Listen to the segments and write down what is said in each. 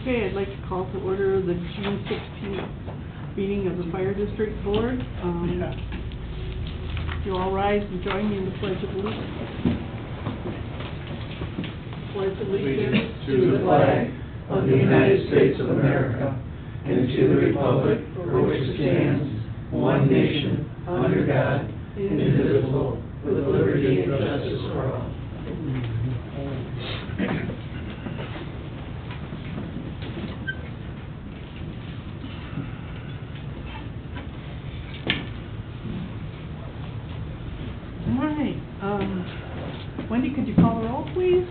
Okay, I'd like to call to order the June 16th meeting of the Fire District Board. If you all rise and join me in the Pledge of Allegiance. Pledge allegiance to the flag of the United States of America and to the republic for which it stands, one nation, under God, indivisible, with liberty and justice for all. All right, Wendy, could you call the roll, please?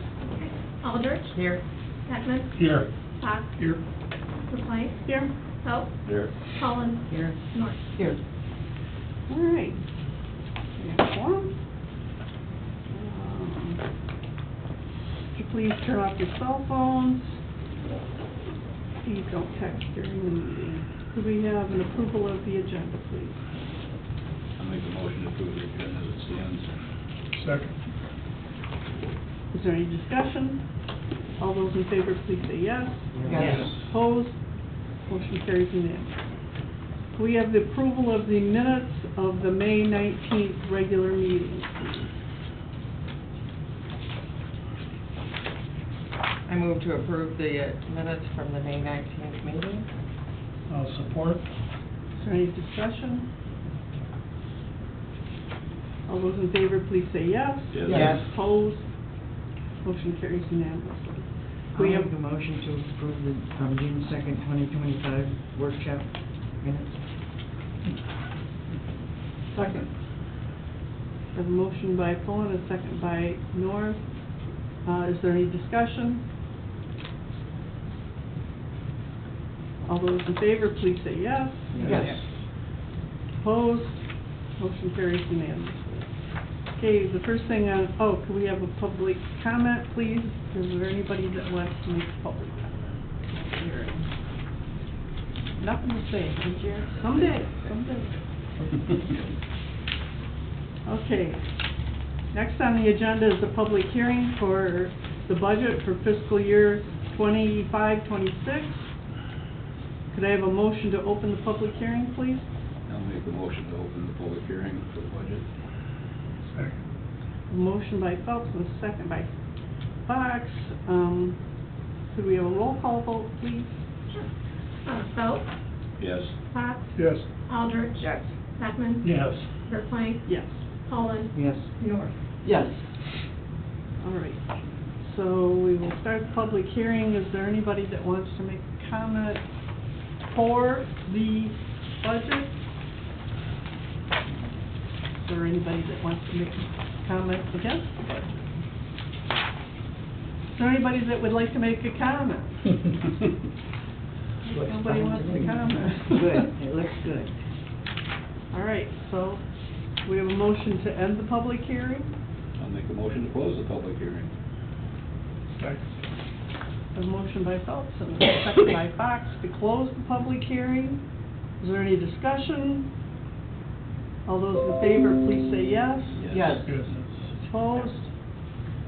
Aldrich. Here. Beckman. Here. Fox. Here. LaPlante. Here. Phelps. Here. Collins. Here. North. Here. All right. We have quorum. Would you please turn off your cell phones? Please don't text during the meeting. Could we have an approval of the agenda, please? I'll make a motion to approve the agenda as it stands. Second. Is there any discussion? All those in favor, please say yes. Yes. Opposed? Motion carries unanimously. We have the approval of the minutes of the May 19th regular meeting. I move to approve the minutes from the May 19th meeting. I'll support. Is there any discussion? All those in favor, please say yes. Yes. Yes. Opposed? Motion carries unanimously. We I have make a motion to approve the June 2nd, 2025 workshop minutes. second. We have a motion by Pullen, a second by North. Is there any discussion? All those in favor, please say yes. Yes. Opposed? Motion carries unanimously. Okay, the first thing on, can we have a public comment, please? Is there anybody that wants to make a public comment? Here. Nothing to say, huh, Jared? Someday. Okay. Next on the agenda is the public hearing for the budget for fiscal year 25-26. Could I have a motion to open the public hearing, please? I'll make a motion to open the public hearing for the budget. Second. A motion by Phelps and a second by Fox. Could we have a roll call vote, please? Sure. Phelps. Yes. Fox. Yes. Aldrich. Yes. Beckman. Yes. LaPlante. Yes. Collins. Yes. North. Yes. All right. So we will start the public hearing. Is there anybody that wants to make a comment for the budget? Is there anybody that wants to make a comment against the budget? Is there anybody that would like to make a comment? Nobody wants to comment. Good, it looks good. All right, so we have a motion to end the public hearing. I'll make a motion to close the public hearing. Second. A motion by Phelps and a second by Fox to close the public hearing. Is there any discussion? All those in favor, please say yes. Yes. Yes. Opposed?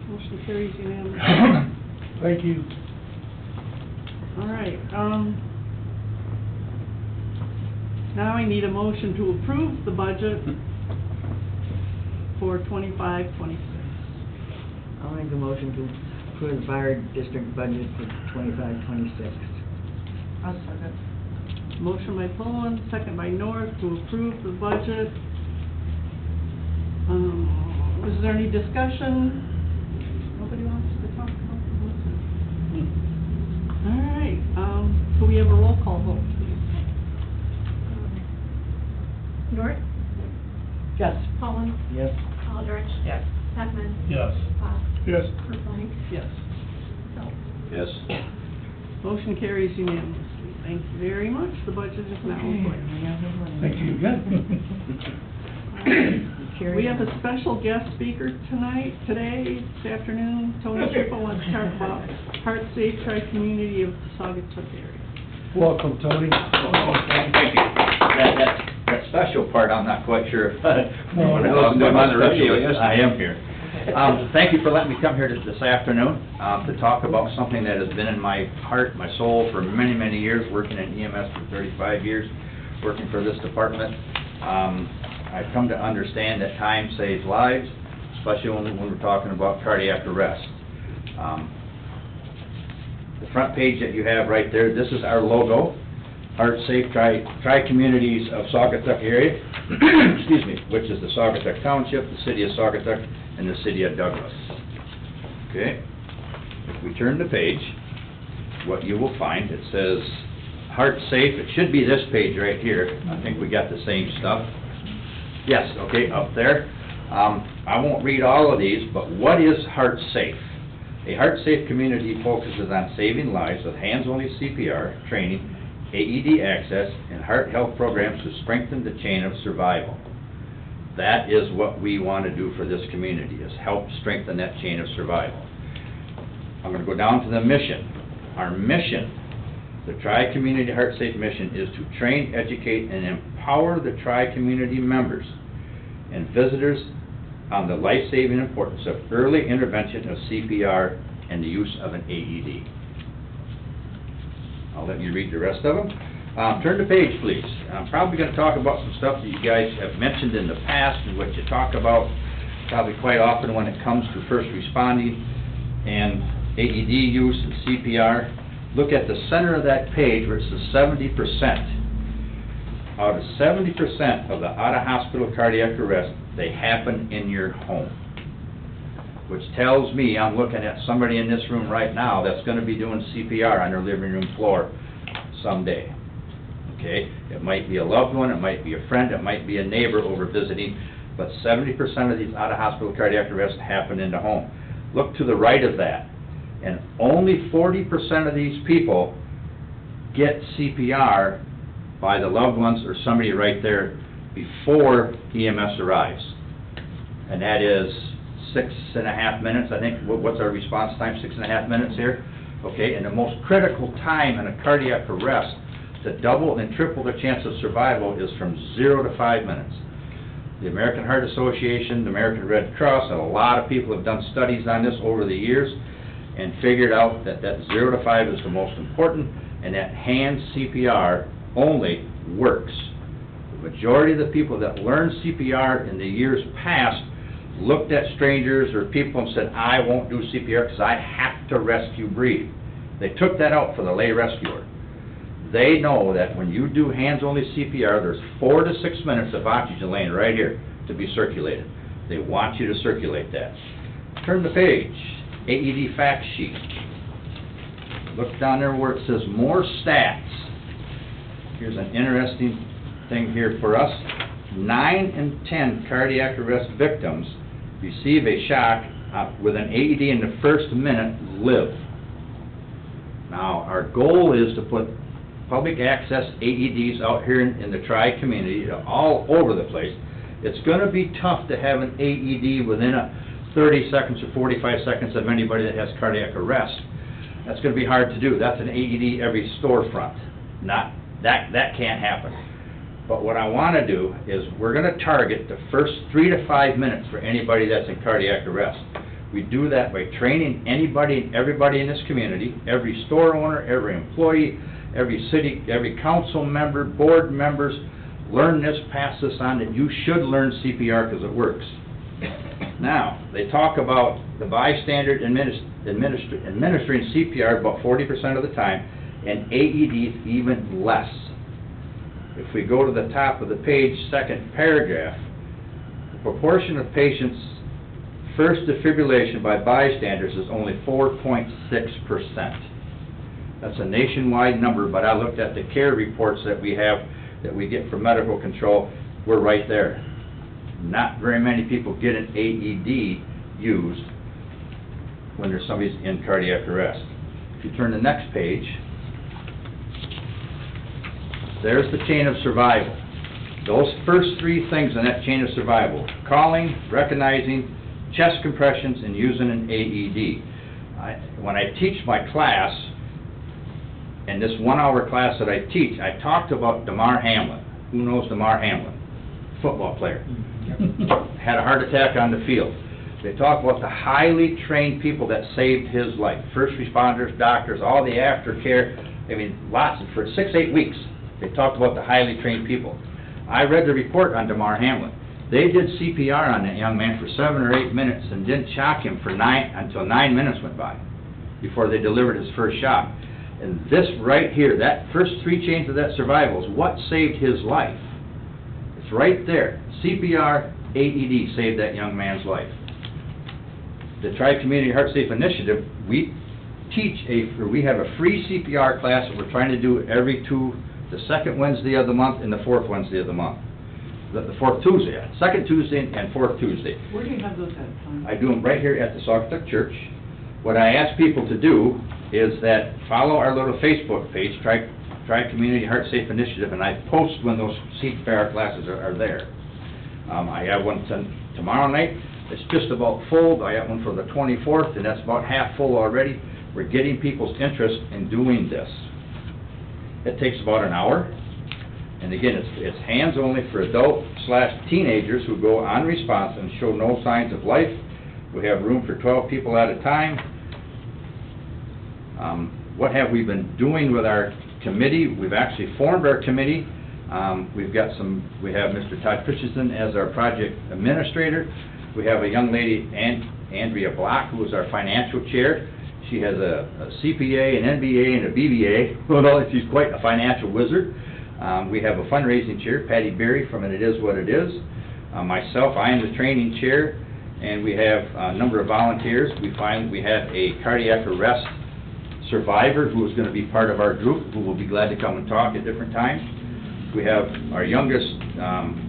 Motion carries unanimously. Thank you. All right, now I need a motion to approve the budget for 25-26. I'll make a motion to approve the fire district budget for 25-26. I'll second. Motion by Pullen, second by North to approve the budget. Is there any discussion? Nobody wants to talk about the budget? All right, could we have a roll call vote, please? North. Yes. Collins. Yes. Aldrich. Yes. Beckman. Yes. Fox. Yes. LaPlante. Yes. Phelps. Yes. Motion carries unanimously. Thank you very much. The budget is now in place. Thank you again. We have a special guest speaker today, this afternoon. Tony Schiffer wants to talk about Heart Safe Tri-Community of the Saugatuck area. Welcome, Tony. Thank you. That special part, I'm not quite sure if No, I'm on the radio, yes. I am here. Thank you for letting me come here this afternoon to talk about something that has been in my heart, my soul for many, many years, working in EMS for 35 years, working for this department. I've come to understand that time saves lives, especially when we're talking about cardiac arrest. The front page that you have right there, this is our logo, Heart Safe Tri-Communities of Saugatuck area, excuse me, which is the Saugatuck Township, the City of Saugatuck, and the City of Douglas. Okay? If we turn the page, what you will find, it says Heart Safe. It should be this page right here. I think we got the same stuff. Yes, okay, up there. I won't read all of these, but what is Heart Safe? A Heart Safe community focuses on saving lives with hands-only CPR training, AED access, and heart health programs to strengthen the chain of survival. That is what we want to do for this community, is help strengthen that chain of survival. I'm going to go down to the mission. Our mission, the Tri-Community Heart Safe mission, is to train, educate, and empower the Tri-Community members and visitors on the life-saving importance of early intervention of CPR and the use of an AED. I'll let you read the rest of them. Turn the page, please. I'm probably going to talk about some stuff that you guys have mentioned in the past and what you talk about probably quite often when it comes to first responding and AED use and CPR. Look at the center of that page where it says 70%. Out of 70% of the out-of-hospital cardiac arrests, they happen in your home, which tells me I'm looking at somebody in this room right now that's going to be doing CPR on their living room floor someday. Okay? It might be a loved one, it might be a friend, it might be a neighbor over visiting, but 70% of these out-of-hospital cardiac arrests happen in the home. Look to the right of that, and only 40% of these people get CPR by the loved ones or somebody right there before EMS arrives. And that is 6.5 minutes, I think. What's our response time? 6.5 minutes here? Okay, and the most critical time in a cardiac arrest to double and triple the chance of survival is from 0 to 5 minutes. The American Heart Association, the American Red Cross, and a lot of people have done studies on this over the years and figured out that 0 to 5 is the most important, and that hand CPR only works. The majority of the people that learned CPR in the years past looked at strangers or people and said, I won't do CPR because I have to rescue breathe. They took that out for the lay rescuer. They know that when you do hands-only CPR, there's 4 to 6 minutes of oxygen laying right here to be circulated. They want you to circulate that. Turn the page. AED fact sheet. Look down there where it says more stats. Here's an interesting thing here for us. 9 in 10 cardiac arrest victims receive a shock with an AED in the first minute live. Now, our goal is to put public access AEDs out here in the tri-community all over the place. It's going to be tough to have an AED within 30 seconds or 45 seconds of anybody that has cardiac arrest. That's going to be hard to do. That's an AED every storefront. That can't happen. But what I want to do is we're going to target the first 3 to 5 minutes for anybody that's in cardiac arrest. We do that by training anybody and everybody in this community, every store owner, every employee, every city, every council member, board members. Learn this, pass this on, that you should learn CPR because it works. Now, they talk about the bystander administering CPR about 40% of the time, and AEDs even less. If we go to the top of the page, second paragraph, the proportion of patients first defibrillation by bystanders is only 4.6%. That's a nationwide number, but I looked at the care reports that we have, that we get from medical control. We're right there. Not very many people get an AED used when there's somebody's in cardiac arrest. If you turn to the next page, there's the chain of survival. Those first 3 things in that chain of survival: calling, recognizing, chest compressions, and using an AED. When I teach my class, in this 1-hour class that I teach, I talked about Damar Hamlin. Who knows Damar Hamlin? Football player. Had a heart attack on the field. They talk about the highly trained people that saved his life. First responders, doctors, all the aftercare, I mean, lots, for 6-8 weeks. They talked about the highly trained people. I read the report on Damar Hamlin. They did CPR on that young man for 7 or 8 minutes and didn't shock him for until 9 minutes went by before they delivered his first shock. And this right here, that first 3 chains of that survival is what saved his life. It's right there. CPR, AED saved that young man's life. The Tri-Community Heart Safe Initiative, we have a free CPR class that we're trying to do the second Wednesday of the month and the fourth Wednesday of the month. The fourth Tuesday, second Tuesday and fourth Tuesday. Where do you have those at, Tom? I do them right here at the Saugatuck Church. What I ask people to do is that follow our little Facebook page, Tri-Community Heart Safe Initiative, and I post when those CPR classes are there. I have one tomorrow night. It's just about full. I got one for the 24th, and that's about half full already. We're getting people's interest in doing this. It takes about an hour. And again, it's hands only for adult/teenagers who go on response and show no signs of life. We have room for 12 people at a time. What have we been doing with our committee? We've actually formed our committee. We have Mr. Todd Christensen as our project administrator. We have a young lady, Andrea Block, who is our financial chair. She has a CPA, an MBA, and a BBA. Well, she's quite a financial wizard. We have a fundraising chair, Patty Berry from It Is What It Is. Myself, I am the training chair, and we have a number of volunteers. We have a cardiac arrest survivor who is going to be part of our group, who will be glad to come and talk at different times. We have our youngest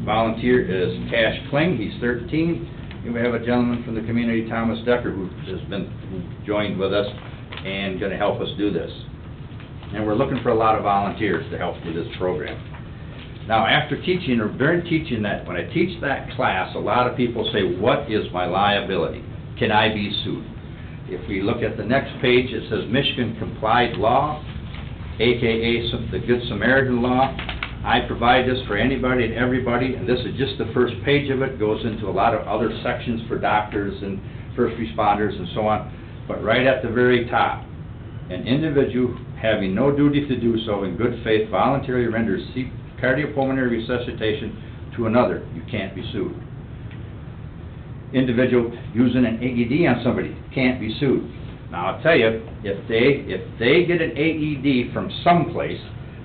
volunteer is Cash Kling. He's 13. And we have a gentleman from the community, Thomas Decker, who joined with us and going to help us do this. And we're looking for a lot of volunteers to help with this program. Now, after teaching, or during teaching that, when I teach that class, a lot of people say, what is my liability? Can I be sued? If we look at the next page, it says Michigan Complied Law, AKA the Good Samaritan Law. I provide this for anybody and everybody, and this is just the first page of it. It goes into a lot of other sections for doctors and first responders and so on. But right at the very top, an individual having no duty to do so in good faith voluntarily renders cardiopulmonary resuscitation to another, you can't be sued. Individual using an AED on somebody can't be sued. Now I'll tell you, if they get an AED from someplace,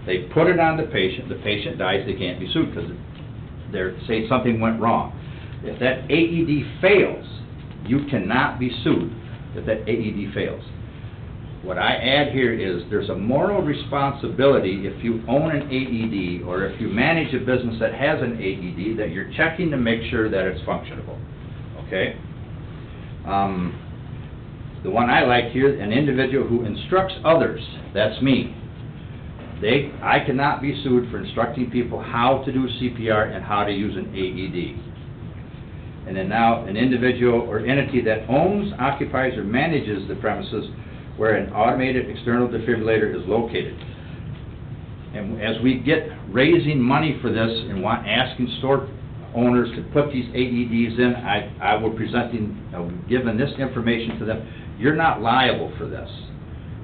they put it on the patient dies, they can't be sued because they're saying something went wrong. If that AED fails, you cannot be sued if that AED fails. What I add here is there's a moral responsibility if you own an AED or if you manage a business that has an AED that you're checking to make sure that it's functionable. Okay? The one I like here, an individual who instructs others, that's me. I cannot be sued for instructing people how to do CPR and how to use an AED. And then now, an individual or entity that owns, occupies, or manages the premises where an automated external defibrillator is located. And as we get raising money for this and asking store owners to put these AEDs in, I will giving this information to them. You're not liable for this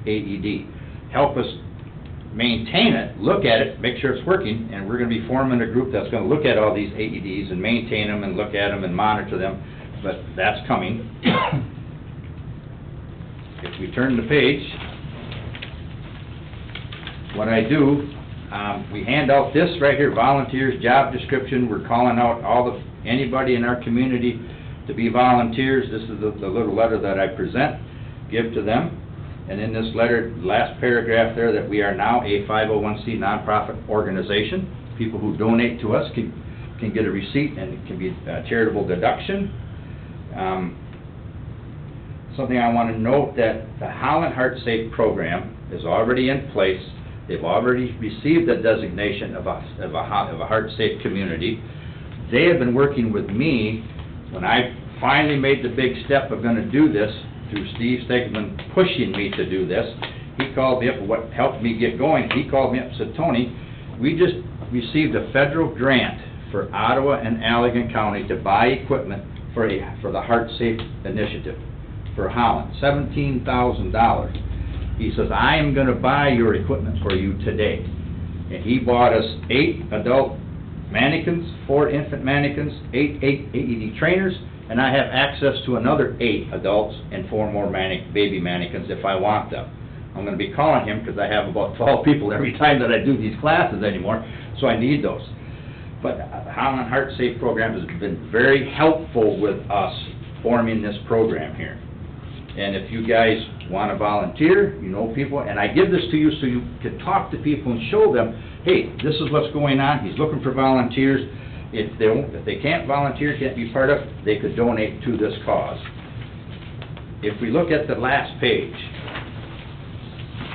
AED. Help us maintain it, look at it, make sure it's working, and we're going to be forming a group that's going to look at all these AEDs and maintain them and look at them and monitor them, but that's coming. If we turn the page, what I do, we hand out this right here, volunteers, job description. We're calling out anybody in our community to be volunteers. This is the little letter that I give to them. And in this letter, last paragraph there, that we are now a 501c nonprofit organization. People who donate to us can get a receipt, and it can be a charitable deduction. Something I want to note, that the Holland Heart Safe program is already in place. They've already received the designation of a heart safe community. They have been working with me when I finally made the big step of going to do this, through Steve Stegman pushing me to do this. He called me up, what helped me get going. He called me up and said, Tony, we just received a federal grant for Ottawa and Allegan County to buy equipment for the Heart Safe Initiative for Holland, $17,000. He says, I am gonna buy your equipment for you today. And he bought us 8 adult mannequins, 4 infant mannequins, 8 AED trainers, and I have access to another 8 adults and 4 more baby mannequins if I want them. I'm gonna be calling him because I have about 12 people every time that I do these classes anymore, so I need those. But Holland Heart Safe Program has been very helpful with us forming this program here. And if you guys want to volunteer, you know people, and I give this to you so you can talk to people and show them, hey, this is what's going on, he's looking for volunteers. If they can't volunteer, can't be part of, they could donate to this cause. If we look at the last page,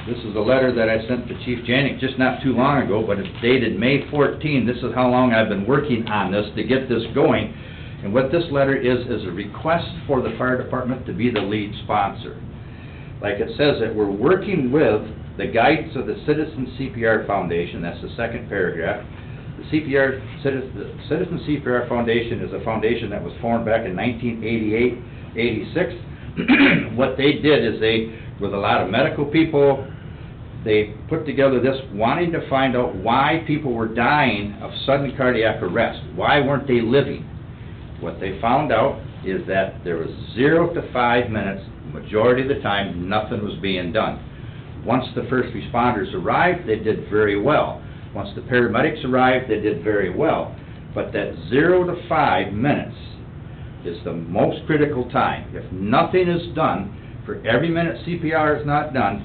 this is a letter that I sent to Chief Janik just not too long ago, but it's dated May 14. This is how long I've been working on this to get this going. And what this letter is a request for the fire department to be the lead sponsor. Like it says that we're working with the guidance of the Citizen CPR Foundation, that's the second paragraph. The Citizen CPR Foundation is a foundation that was formed back in 1988-86. What they did is they, with a lot of medical people, they put together this wanting to find out why people were dying of sudden cardiac arrest. Why weren't they living? What they found out is that there was 0 to 5 minutes, majority of the time, nothing was being done. Once the first responders arrived, they did very well. Once the paramedics arrived, they did very well. But that 0 to 5 minutes is the most critical time. If nothing is done, for every minute CPR is not done,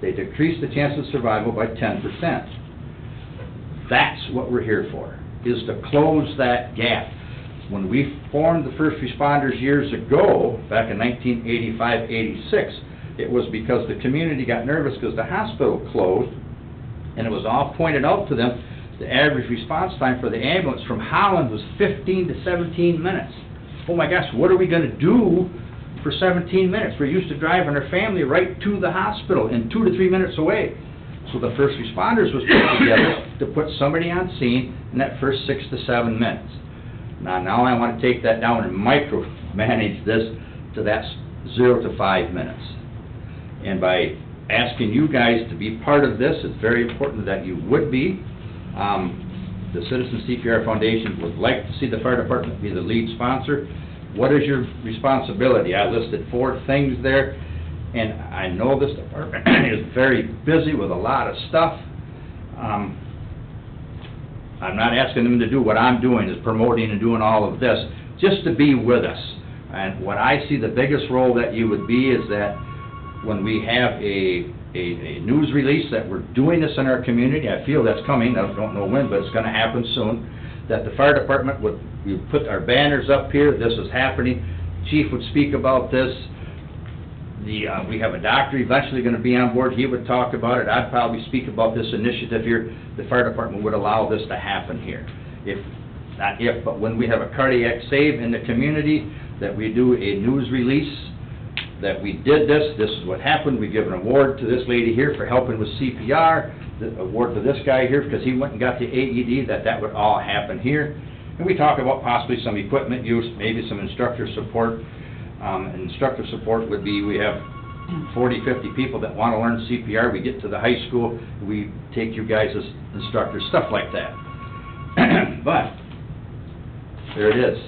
they decrease the chance of survival by 10%. That's what we're here for, is to close that gap. When we formed the first responders years ago, back in 1985-86, it was because the community got nervous because the hospital closed, and it was all pointed out to them, the average response time for the ambulance from Holland was 15 to 17 minutes. Oh my gosh, what are we gonna do for 17 minutes? We're used to driving our family right to the hospital and 2 to 3 minutes away. So the first responders was put together to put somebody on scene in that first 6 to 7 minutes. Now I want to take that down and micromanage this to that 0 to 5 minutes. And by asking you guys to be part of this, it's very important that you would be. The Citizen CPR Foundation would like to see the fire department be the lead sponsor. What is your responsibility? I listed 4 things there, and I know this department is very busy with a lot of stuff. I'm not asking them to do what I'm doing, is promoting and doing all of this, just to be with us. And what I see the biggest role that you would be is that when we have a news release that we're doing this in our community, I feel that's coming, I don't know when, but it's going to happen soon, that the fire department would, we would put our banners up here, this is happening, chief would speak about this, we have a doctor eventually going to be on board, he would talk about it, I'd probably speak about this initiative here, the fire department would allow this to happen here. Not if, but when we have a cardiac save in the community, that we do a news release, that we did this is what happened, we give an award to this lady here for helping with CPR, the award to this guy here because he went and got the AED, that would all happen here. And we talk about possibly some equipment use, maybe some instructor support. Instructor support would be, we have 40, 50 people that want to learn CPR, we get to the high school, we take you guys as instructors, stuff like that. But, there it is.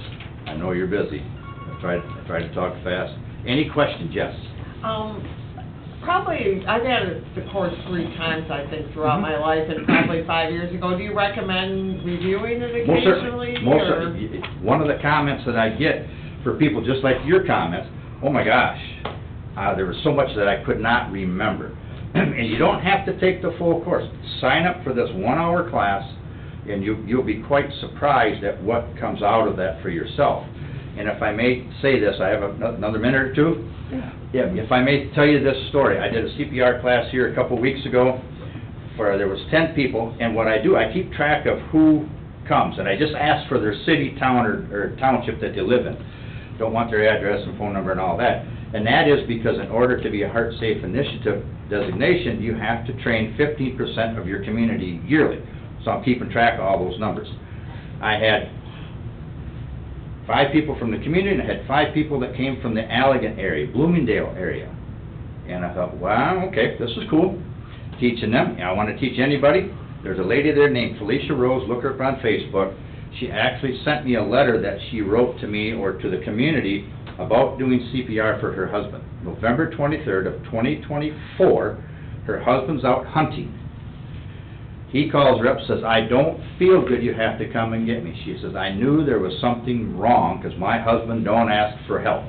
I know you're busy. I try to talk fast. Any questions, Jess? Probably, I've had the course 3 times, I think, throughout my life, and probably 5 years ago. Do you recommend reviewing it occasionally? Most certainly. One of the comments that I get for people, just like your comments, oh my gosh, there was so much that I could not remember. And you don't have to take the full course. Sign up for this 1-hour class, and you'll be quite surprised at what comes out of that for yourself. And if I may say this, I have another minute or two. Yeah, if I may tell you this story. I did a CPR class here a couple weeks ago where there was 10 people, and what I do, I keep track of who comes, and I just ask for their city, town, or township that they live in. Don't want their address and phone number and all that. And that is because in order to be a Heart Safe Initiative designation, you have to train 15% of your community yearly. So I'm keeping track of all those numbers. I had 5 people from the community, and I had 5 people that came from the Allegan area, Bloomingdale area. And I thought, wow, okay, this is cool, teaching them. And I want to teach anybody. There's a lady there named Felicia Rose, look her up on Facebook. She actually sent me a letter that she wrote to me or to the community about doing CPR for her husband. November 23rd of 2024, her husband's out hunting. He calls her up, says, I don't feel good, you have to come and get me. She says, I knew there was something wrong because my husband don't ask for help.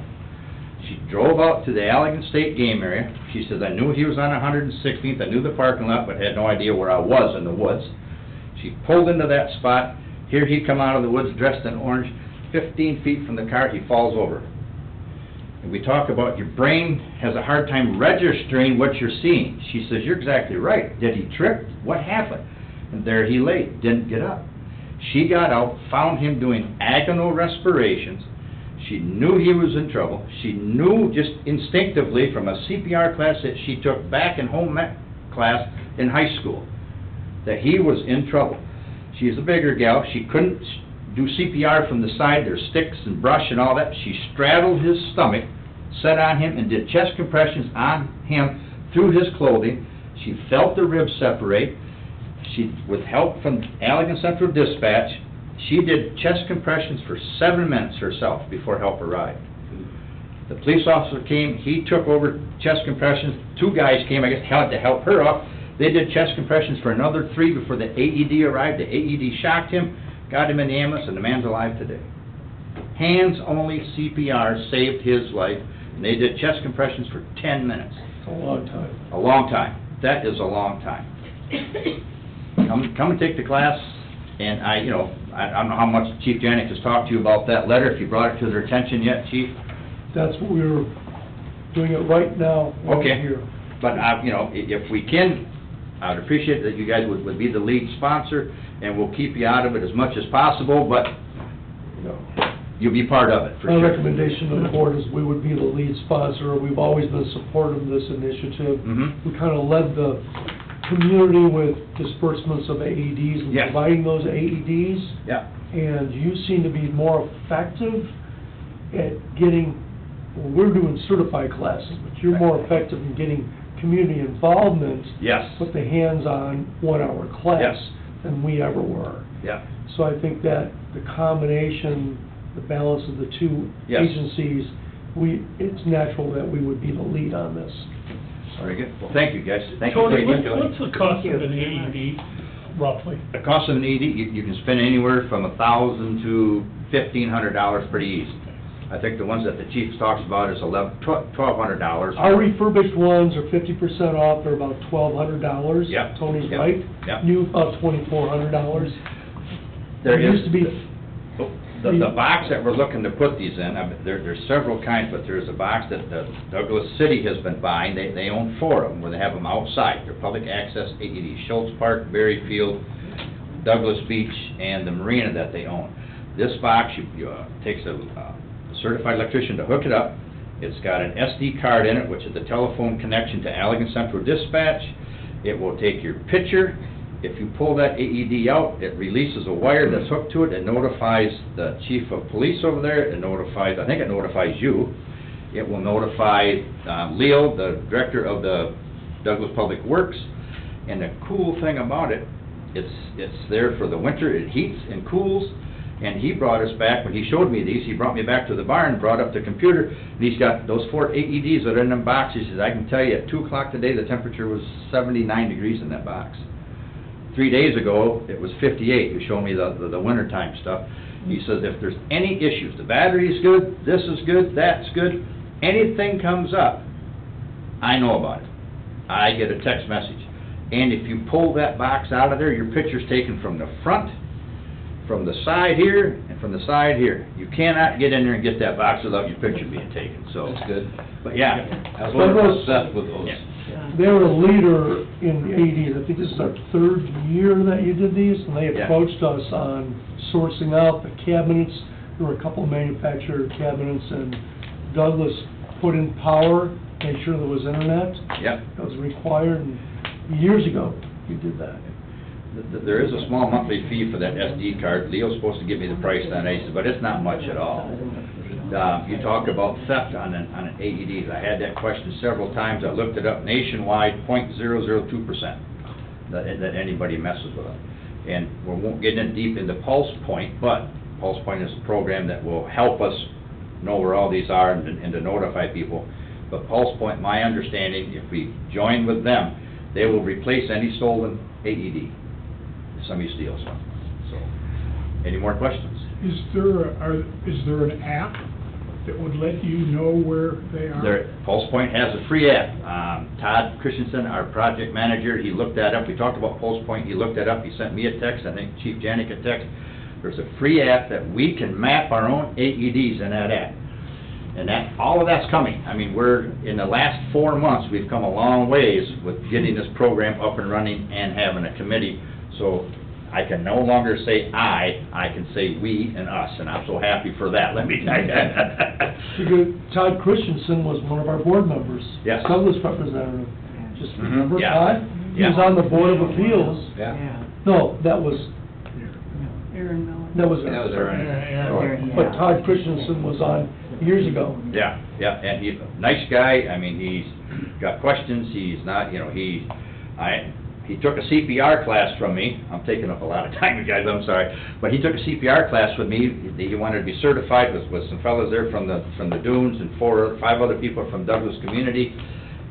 She drove out to the Allegan State Game area. She says, I knew he was on 116th, I knew the parking lot, but had no idea where I was in the woods. She pulled into that spot. Here he come out of the woods dressed in orange. 15 feet from the car, he falls over. And we talk about your brain has a hard time registering what you're seeing. She says, you're exactly right. Did he trip? What happened? And there he lay, didn't get up. She got out, found him doing agonal respirations. She knew he was in trouble. She knew just instinctively from a CPR class that she took back in home ec class in high school that he was in trouble. She's a bigger gal. She couldn't do CPR from the side. There's sticks and brush and all that. She straddled his stomach, sat on him, and did chest compressions on him through his clothing. She felt the ribs separate. She, with help from Allegan Central Dispatch, she did chest compressions for 7 minutes herself before help arrived. The police officer came. He took over chest compressions. 2 guys came, I guess, to help her up. They did chest compressions for another 3 before the AED arrived. The AED shocked him, got him in the ambulance, and the man's alive today. Hands-only CPR saved his life, and they did chest compressions for 10 minutes. It's a long time. A long time. That is a long time. Come and take the class, and I don't know how much Chief Janik has talked to you about that letter, if you brought it to their attention yet, Chief? That's what we were doing it right now, right Okay. here. But, if we can, I'd appreciate that you guys would be the lead sponsor, and we'll keep you out of it as much as possible, but you'll be part of it, for My sure. recommendation to the board is we would be the lead sponsor. We've always been supportive of this initiative. Mhm. We kind of led the community with disbursements of AEDs and Yes. providing those AEDs. Yeah, And you seem to be more effective at getting, well, we're doing certified classes, but you're more effective in getting community involvement yes, with the hands-on 1-hour class Yes. than we ever were. yeah. So I think that the combination, the balance of the 2 Yes. agencies, it's natural that we would be the lead on this. Very good. Well, thank you, guys. Thank you for Tony, your what's input. the cost Thank of you. an AED, roughly? The cost of an ED, you can spend anywhere from $1,000 to $1,500 pretty easy. I think the ones that the chief talks about is $1,200. Our refurbished ones are 50% off, they're about $1,200. Yep. Tony's Yep. right. Yep. New, about $2,400. There It used to be, The box that we're looking to put these in, there's several kinds, but there's a box that the Douglas City has been buying. They own 4 of them, where they have them outside. They're public access AED, Schultz Park, Berryfield, Douglas Beach, and the marina that they own. This box, takes a certified electrician to hook it up. It's got an SD card in it, which is the telephone connection to Allegan Central Dispatch. It will take your picture. If you pull that AED out, it releases a wire that's hooked to it. It notifies the chief of police over there. It notifies you. It will notify Leo, the director of the Douglas Public Works. And the cool thing about it, it's there for the winter. It heats and cools. And he brought us back, when he showed me these, he brought me back to the barn, brought up the computer, and he's got those 4 AEDs that are in them boxes. He says, I can tell you at 2 o'clock today, the temperature was 79 degrees in that box. 3 days ago, it was 58. You show me the wintertime stuff. He says, if there's any issues, the battery's good, this is good, that's good, anything comes up, I know about it. I get a text message. And if you pull that box out of there, your picture's taken from the front, from the side here, and from the side here. You cannot get in there and get that box without your picture being taken, so. That's good. But yeah. That's what I'm upset with those. Yeah. they're a leader in the AEDs. I think this is our 3rd year that you did these, and they Yeah. approached us on sourcing out the cabinets. There were a couple manufactured cabinets, and Douglas put in power, made sure there was internet. Yep. That was required, and years ago, we did that. There is a small monthly fee for that SD card. Leo's supposed to give me the price on it, he said, but it's not much at all. You talk about theft on an AED. I had that question several times. I looked it up nationwide, 0.002% that anybody messes with them. And we won't get in deep into Pulse Point, but Pulse Point is a program that will help us know where all these are and to notify people. But Pulse Point, my understanding, if we join with them, they will replace any stolen AED if somebody steals one. So, any more questions? Is there an app that would let you know where they are? Pulse Point has a free app. Todd Christensen, our project manager, he looked that up. We talked about Pulse Point. He looked that up. He sent me a text. I think Chief Janik a text. There's a free app that we can map our own AEDs in that app. And all of that's coming. I mean, in the last 4 months, we've come a long ways with getting this program up and running and having a committee. So I can no longer say I can say we and us, and I'm so happy for that, let me tell you. Because Todd Christensen was one of our board members. Yes. Douglas representative. Just remember Yeah. Todd? He was Yeah. on the Board of Appeals. Yeah. No, that was Aaron Miller. That was Aaron. Yeah. But Todd Christensen was on years ago. Yeah, and he's a nice guy. I mean, he's got questions. He's not, he took a CPR class from me. I'm taking up a lot of time, you guys, I'm sorry. But he took a CPR class with me. He wanted to be certified with some fellows there from the Dunes and 5 other people from Douglas community.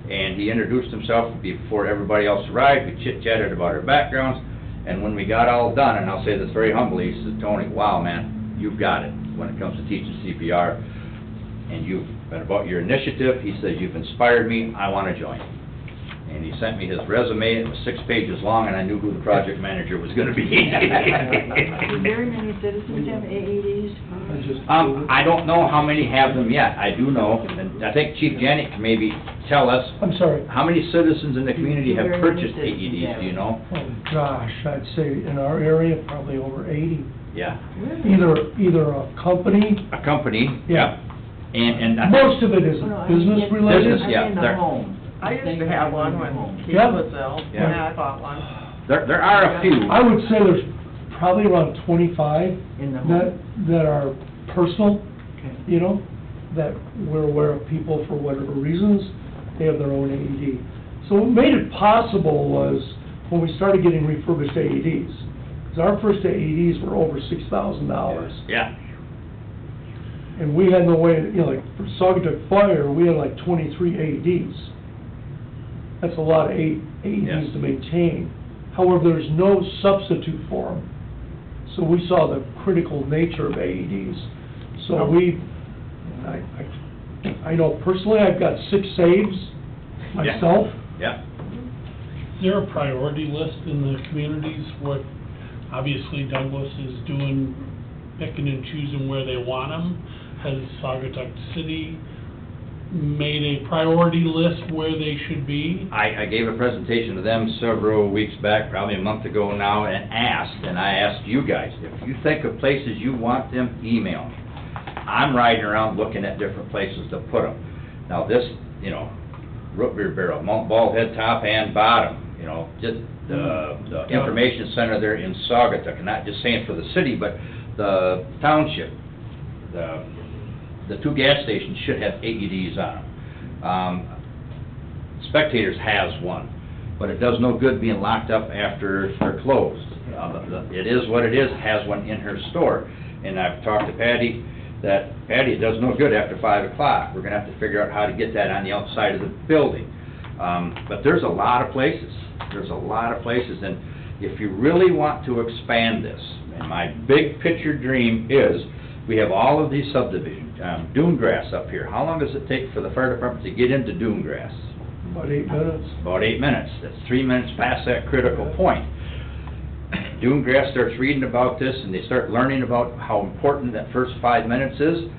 And he introduced himself before everybody else arrived. We chit-chatted about our backgrounds. And when we got all done, and I'll say this very humbly, he said, Tony, wow, man, you've got it when it comes to teaching CPR. And about your initiative, he says, you've inspired me, I want to join. And he sent me his resume, it was 6 pages long, and I knew who the project manager was going to be. Do very many citizens have AEDs? I don't know how many have them yet. I do know, and I think Chief Janik can maybe tell us, I'm sorry. how many citizens in the community have Very many purchased citizens AEDs, have. do you know? Oh, gosh, I'd say in our area, probably over 80. Yeah. Either a company, A company, Yeah. and I most of it is Oh, no, I mean, business in- related. Business, yeah, in the they're- home. I used to have one when Keith Yeah. was ill. Yeah. Yeah, I bought one. there are a few. I would say there's probably around 25 In the home. that are personal, Okay. that we're aware of people for whatever reasons, they have their own AED. So what made it possible was when we started getting refurbished AEDs. Because our first AEDs were over $6,000. Yeah, And we had no way, like for Saugatuck Fire, we had like 23 AEDs. That's a lot of AEDs Yes. to maintain. However, there's no substitute for them. So we saw the critical nature of AEDs. So I know personally, I've got 6 saves myself. yeah. Is there a priority list in the communities? What, obviously Douglas is doing, picking and choosing where they want them. Has Saugatuck City made a priority list where they should be? I gave a presentation to them several weeks back, probably a month ago now, and I asked you guys, if you think of places you want them, email me. I'm riding around looking at different places to put them. Now this, root beer barrel, bald head top and bottom, just the information center there in Saugatuck, and not just saying for the city, but the township, the 2 gas stations should have AEDs on them. Spectators has one, but it does no good being locked up after they're closed. It is what it is, has one in her store. And I've talked to Patty, it does no good after 5 o'clock. We're gonna have to figure out how to get that on the outside of the building. But there's a lot of places, and if you really want to expand this, and my big picture dream is, we have all of these subdivisions, Dunegrass up here. How long does it take for the fire department to get into Dunegrass? About 8 minutes. About 8 minutes. That's 3 minutes past that critical point. Dunegrass starts reading about this, and they start learning about how important that first 5 minutes is.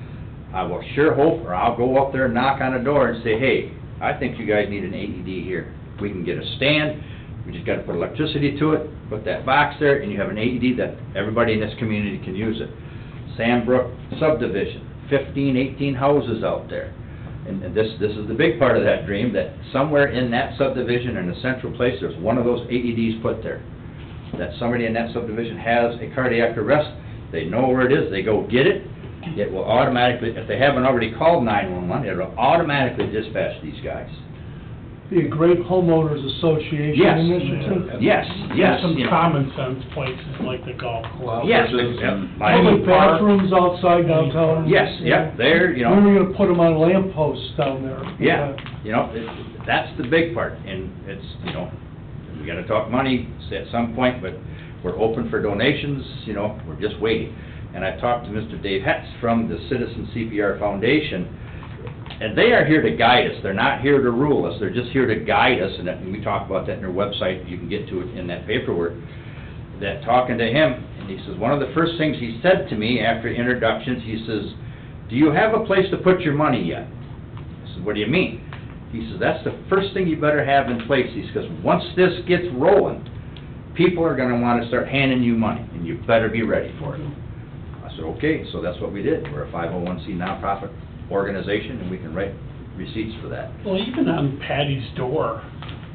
I will sure hope, or I'll go up there and knock on a door and say, hey, I think you guys need an AED here. We can get a stand, we just gotta put electricity to it, put that box there, and you have an AED that everybody in this community can use it. Sandbrook subdivision, 15, 18 houses out there. And this is the big part of that dream, that somewhere in that subdivision, in a central place, there's one of those AEDs put there. that somebody in that subdivision has a cardiac arrest, they know where it is, they go get it, it will automatically, if they haven't already called 911, it'll automatically dispatch these guys. Be a great homeowners association Yes. initiative. Yes, There's yes. some you know. common sense places like the golf course. Yes, Public bathrooms outside downtown. yes, yep, there, you know. When are we gonna put them on lampposts down there? Yeah, you know, that's the big part, and it's, you know, we gotta talk money at some point, but we're open for donations, you know, we're just waiting. And I talked to Mr. Dave Hetz from the Citizen CPR Foundation, and they are here to guide us, they're not here to rule us, they're just here to guide us, and we talk about that in their website, you can get to it in that paperwork. That talking to him, and he says, one of the first things he said to me after introductions, he says, do you have a place to put your money yet? I said, what do you mean? He says, that's the first thing you better have in place. He says, once this gets rolling, people are gonna wanna start handing you money, and you better be ready for it. I said, okay, so that's what we did. We're a 501c nonprofit organization, and we can write receipts for that. Well, even on Patty's door,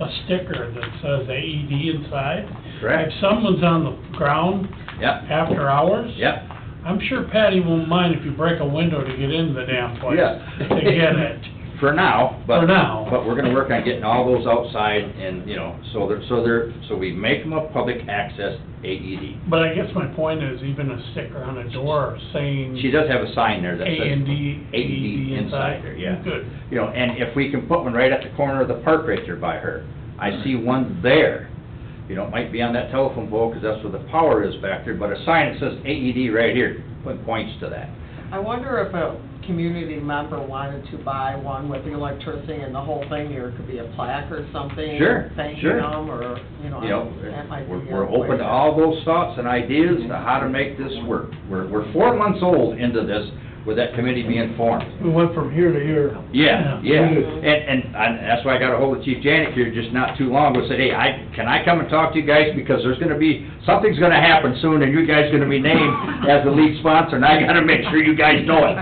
a sticker that says AED inside. Correct. If someone's on the ground Yep, after hours. yep. I'm sure Patty won't mind if you break a window to get into the damn place. Yeah. To get it. For now, but. For now. But we're gonna work on getting all those outside, and, you know, so we make them a public access AED. But I guess my point is even a sticker on a door saying She does have a sign there that says. A&D AED inside there, yeah. Good. You know, and if we can put one right at the corner of the park right there by her, I see one there. You know, it might be on that telephone pole, because that's where the power is back there, but a sign that says AED right here points to that. I wonder if a community member wanted to buy one with the electricity and the whole thing, there could be a plaque or something. Sure, Thanking sure. them, or, you know, You know, that might be. we're open to all those thoughts and ideas to how to make this work. We're 4 months old into this with that committee being formed. We went from here to here. Yeah, yeah, Mhm. and that's why I got a hold of Chief Janik here just not too long ago, said, hey, can I come and talk to you guys, because there's gonna be, something's gonna happen soon, and you guys are gonna be named as the lead sponsor, and I gotta make sure you guys know it.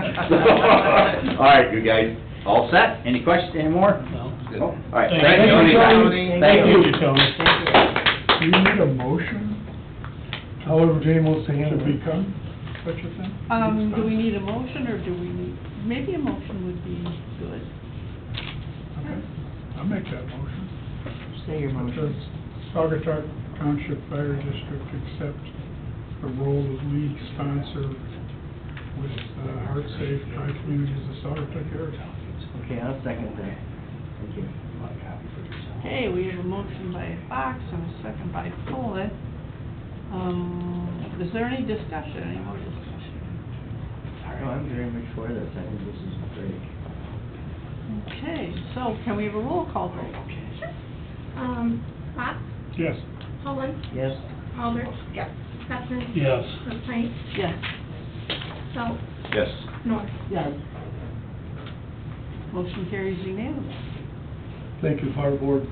All right, you guys, all set? Any questions anymore? No. No? All right, Thank thank you, you, Tony. Thank you. Tony. Do you need a motion? However Jane wants to handle it. Become, what you think? Do we need a motion, or do we need, maybe a motion would be good. Okay, I'll make that motion. Say your motion. Saugatuck Township Fire District accept the role of lead sponsor with Heart Safe Tri-Communities of Saugatuck area. Okay, I'll second that. Thank you. Okay, we have a motion by Fox and a second by Foley. Is there any discussion, any more discussion? No, I'm very much for this. I think this is great. Okay, so can we have a roll call vote? Fox, Yes. Holland, Yes? Aldrich. Yes. Hudson. Yes. Yes. Schultz, Yes. North. Yes. Motion carries unanimous. Thank you, Fire Board.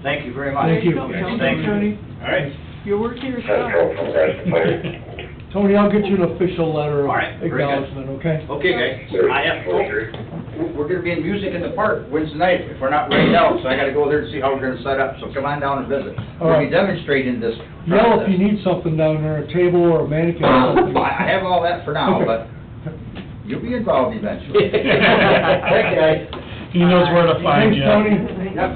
Thank you very much. Thank you. Thank you. Tony. All right. Your work here is done. Tony, I'll get you an official letter of All right, very good. acknowledgement, okay? Okay, guys, we're gonna be in music in the park Wednesday night, if we're not ready out, so I gotta go there to see how we're gonna set up, so come on down and visit. All We'll right. be demonstrating this Yell if process. you need something down there, a table or a mannequin or something. I have all that for now, Okay. but you'll be involved eventually. Thank you, guys. He knows where to find Thanks, you. Tony. Yep.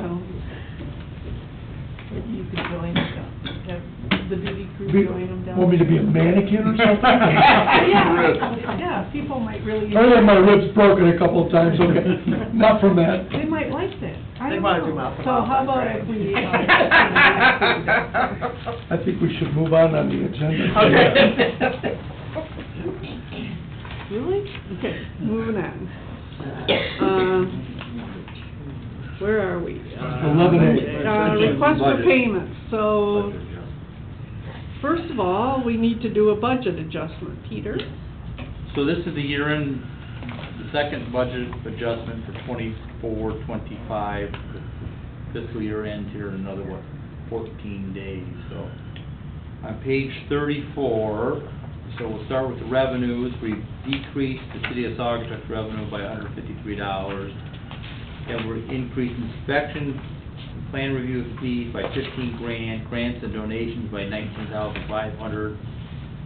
You could join, have the beauty crew Be- join them down. Want me to be a mannequin or something? Yeah, people might really. I had my ribs broken a couple of times, okay? Not from that. They might like that. I They don't wanna know. do mouth to So mouth, how about right? if we, I think we should move on the agenda. Okay. Really? Okay, moving on. Where are we? 11A. Request for payment, so, first of all, we need to do a budget adjustment, Peter. So this is the year-end, the second budget adjustment for 24-25. Fiscal year ends here in another, 14 days, so. On page 34, so we'll start with the revenues. We decreased the city of Saugatuck's revenue by $153. And we're increasing inspection Plan review fees by 15 grand, grants and donations by 19,500,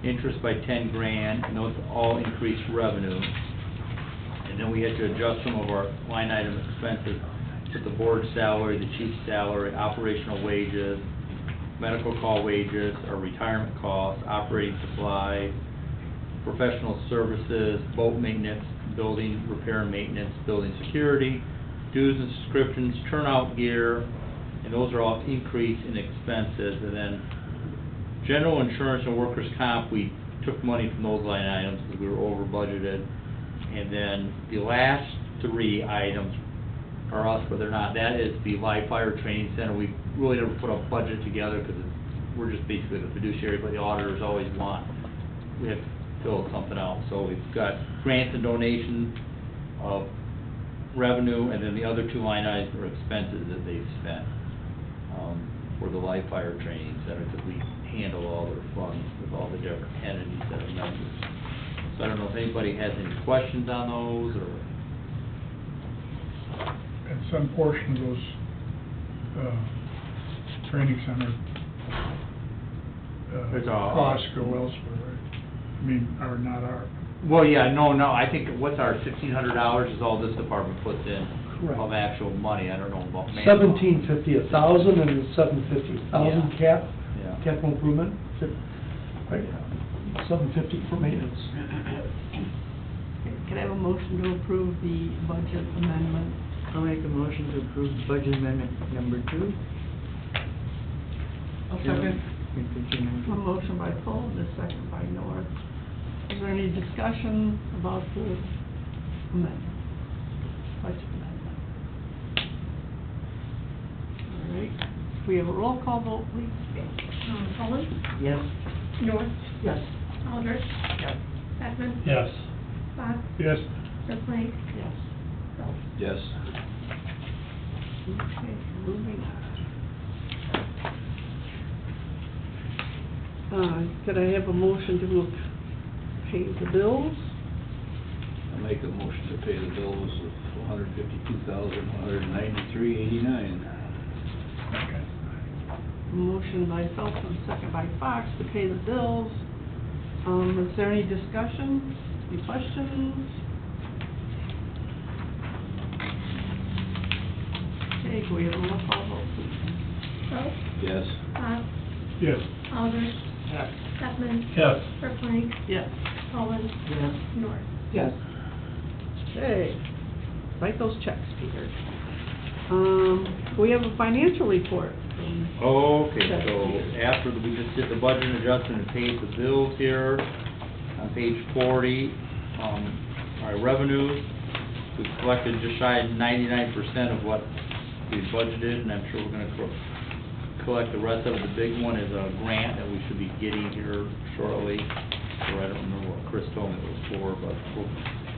interest by 10 grand, and those all increased revenue. And then we had to adjust some of our line item expenses to the board salary, the chief's salary, operational wages, medical call wages, our retirement costs, operating supply, professional services, boat maintenance, building repair and maintenance, building security, dues and subscriptions, turnout gear, and those are all increased in expenses. And then general insurance and workers' comp, we took money from those line items because we were over budgeted. And then the last three items are us, but they're not. That is the live fire training center. We really never put a budget together because we're just basically the fiduciary, but the auditors always want, we have to fill something out. So we've got grants and donations of revenue, and then the other two line items are expenses that they've spent for the live fire training center, because we handle all their funds with all the different entities that are members. So I don't know if anybody has any questions on those, or... And some portion of those, training center, It's all- costs go elsewhere, right? I mean, are not our, Well, yeah, no, I think what's our $1,600 is all this department puts in Correct. of actual money. I don't know about manpower. 1,750, 1,000, and 750, 1,000 Yeah. cap, Yeah. capital improvement, right, 750 for maintenance. Can I have a motion to approve the budget amendment? I'll make a motion to approve budget amendment number 2. I'll second. A motion by Paul, and a second by North. Is there any discussion about the amendment, budget amendment? All right, we have a roll call vote, please. Cullen, Yes. North, Yes. Alders, Yes. Beckman, Yes. yes, Fox, Ruffing, Yes. Phil. Yes. Okay, moving on. Could I have a motion to pay the bills? I make a motion to pay the bills of $152,193.89. okay. Motion by Felton, second by Fox to pay the bills. Is there any discussion, any questions? Okay, can we have a roll call vote, please? Phil, Yes. Fox, Yes, Alders, Yes. Beckman, Yes. Ruffing, Yes. Cullen, Yes. North. Yes. Okay, write those checks, Peter. We have a financial report from Okay, so after we just did the budget adjustment and paid the bills here, on page 40, our revenues, we collected just shy of 99% of what we budgeted, and I'm sure we're gonna collect the rest of it. The big one is a grant that we should be getting here shortly, or I don't remember what Chris told me it was for, but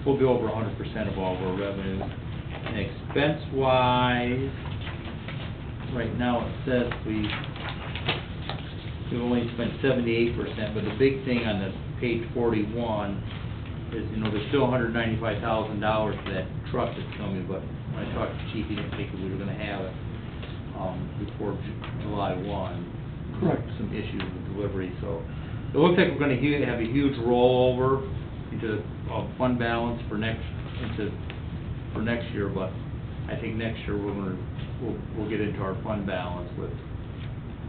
we'll be over 100% of all of our revenues. And expense-wise, right now it says we've only spent 78%, but the big thing on the page 41 is, there's still $195,000 for that truck that's coming, but when I talked to Chief, he didn't think we were gonna have it, before July 1. Correct. Some issues with delivery, so it looks like we're gonna have a huge rollover into fund balance for next year, but I think next year we'll get into our fund balance with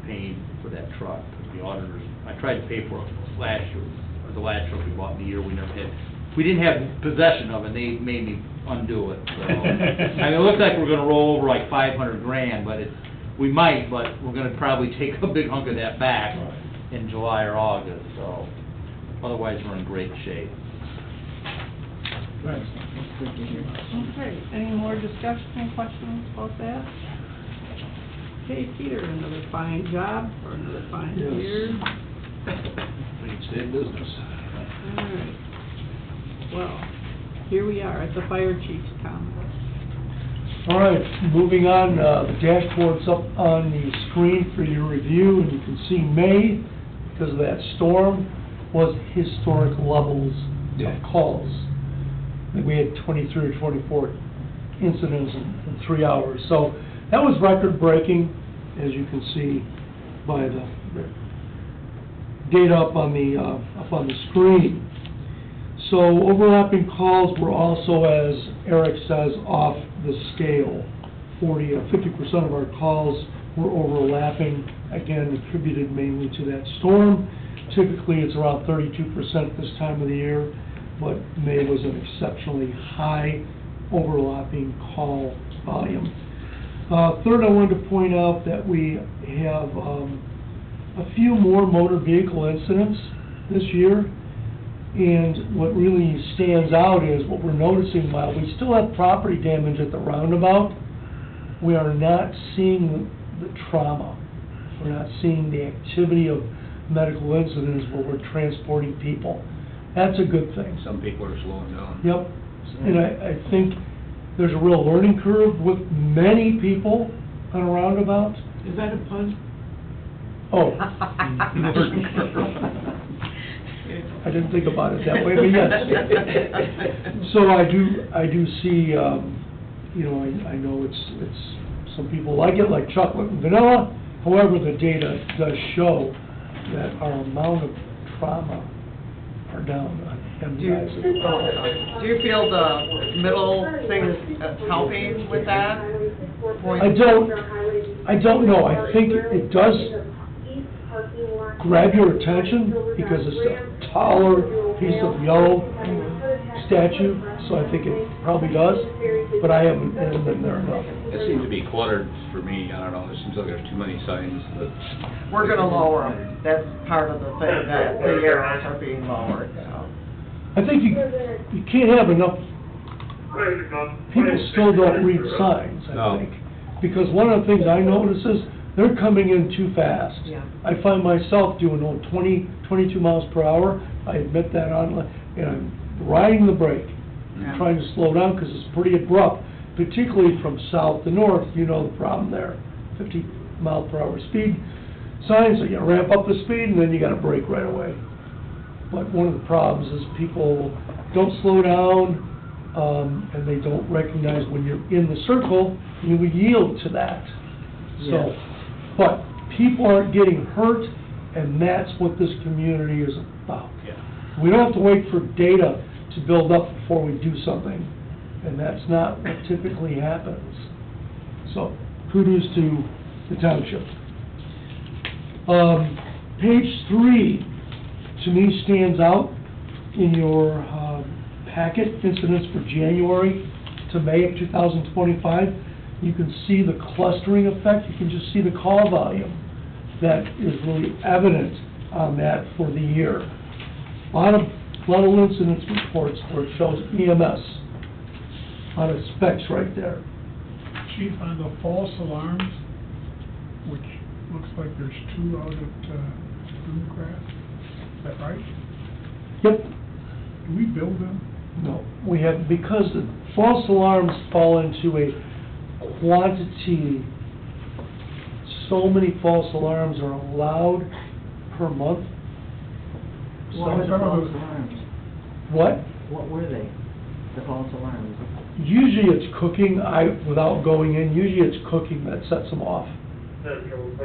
paying for that truck, because the auditors, I tried to pay for it last year, or the last truck we bought in the year we never had, we didn't have possession of it, they made me undo it, so. I mean, it looks like we're gonna roll over like 500 grand, but we might, but we're gonna probably take a big hunk of that back in July or August, so, otherwise we're in great shape. Right. That's good to hear. Okay, any more discussion and questions about that? Okay, Peter, another fine job for another fine Yes. year. We can stay in business. All right. Well, here we are at the fire chief's comment. All right, moving on, the dashboard's up on the screen for your review, and you can see May, because of that storm, was historic levels Yeah. of calls. I think we had 23 or 24 incidents in 3 hours. So That was record-breaking, as you can see by the data up on the screen. So overlapping calls were also, as Eric says, off the scale. 50% of our calls were overlapping, again, attributed mainly to that storm. Typically, it's around 32% this time of the year, but May was an exceptionally high overlapping call volume. Third, I wanted to point out that we have a few more motor vehicle incidents this year, and what really stands out is what we're noticing, while we still have property damage at the roundabout, we are not seeing the trauma. We're not seeing the activity of medical incidents where we're transporting people. That's a good thing. Some people are slowing down. Yep, and I think there's a real learning curve with many people on a roundabout. Is that a pun? Oh. I didn't think about it that way, but yes. So I do see, I know it's, some people like it, like chocolate and vanilla. However, the data does show that our amount of trauma are down on Do you feel the middle thing is helping with that? I don't know. I think it does grab your attention because it's a taller piece of yellow statue, so I think it probably does, but I haven't been there enough. It seems to be cluttered for me, I don't know, it seems like there's too many signs, but... We're gonna lower them, that's part of the thing, that the arrows are being lowered, so. I think you can't have enough, people still don't read signs, I No. think. Because one of the things I notice is, they're coming in too fast. Yeah. I find myself doing 22 miles per hour, I admit that and I'm riding the brake, Yeah. trying to slow down because it's pretty abrupt, particularly from south to north, you know the problem there. 50 mile per hour speed signs, so you ramp up the speed and then you gotta brake right away. But one of the problems is people don't slow down, and they don't recognize when you're in the circle, you would yield to that. So, but people aren't getting hurt, and that's what this community is about. Yeah. We don't have to wait for data to build up before we do something, and that's not what typically happens. So, kudos to the township. Page 3, to me, stands out in your packet, incidents for January to May of 2025. You can see the clustering effect. You can just see the call volume that is really evident on that for the year. A lot of incidents reports where it shows EMS on its specs right there. Chief, on the false alarms, which looks like there's 2 out at Boomcraft, is that right? Yep. Do we build them? No, we have, because the false alarms fall into a quantity, so many false alarms are allowed per month. What were the false alarms? What? What were they, the false alarms? Usually it's cooking, without going in, usually it's cooking that sets them off.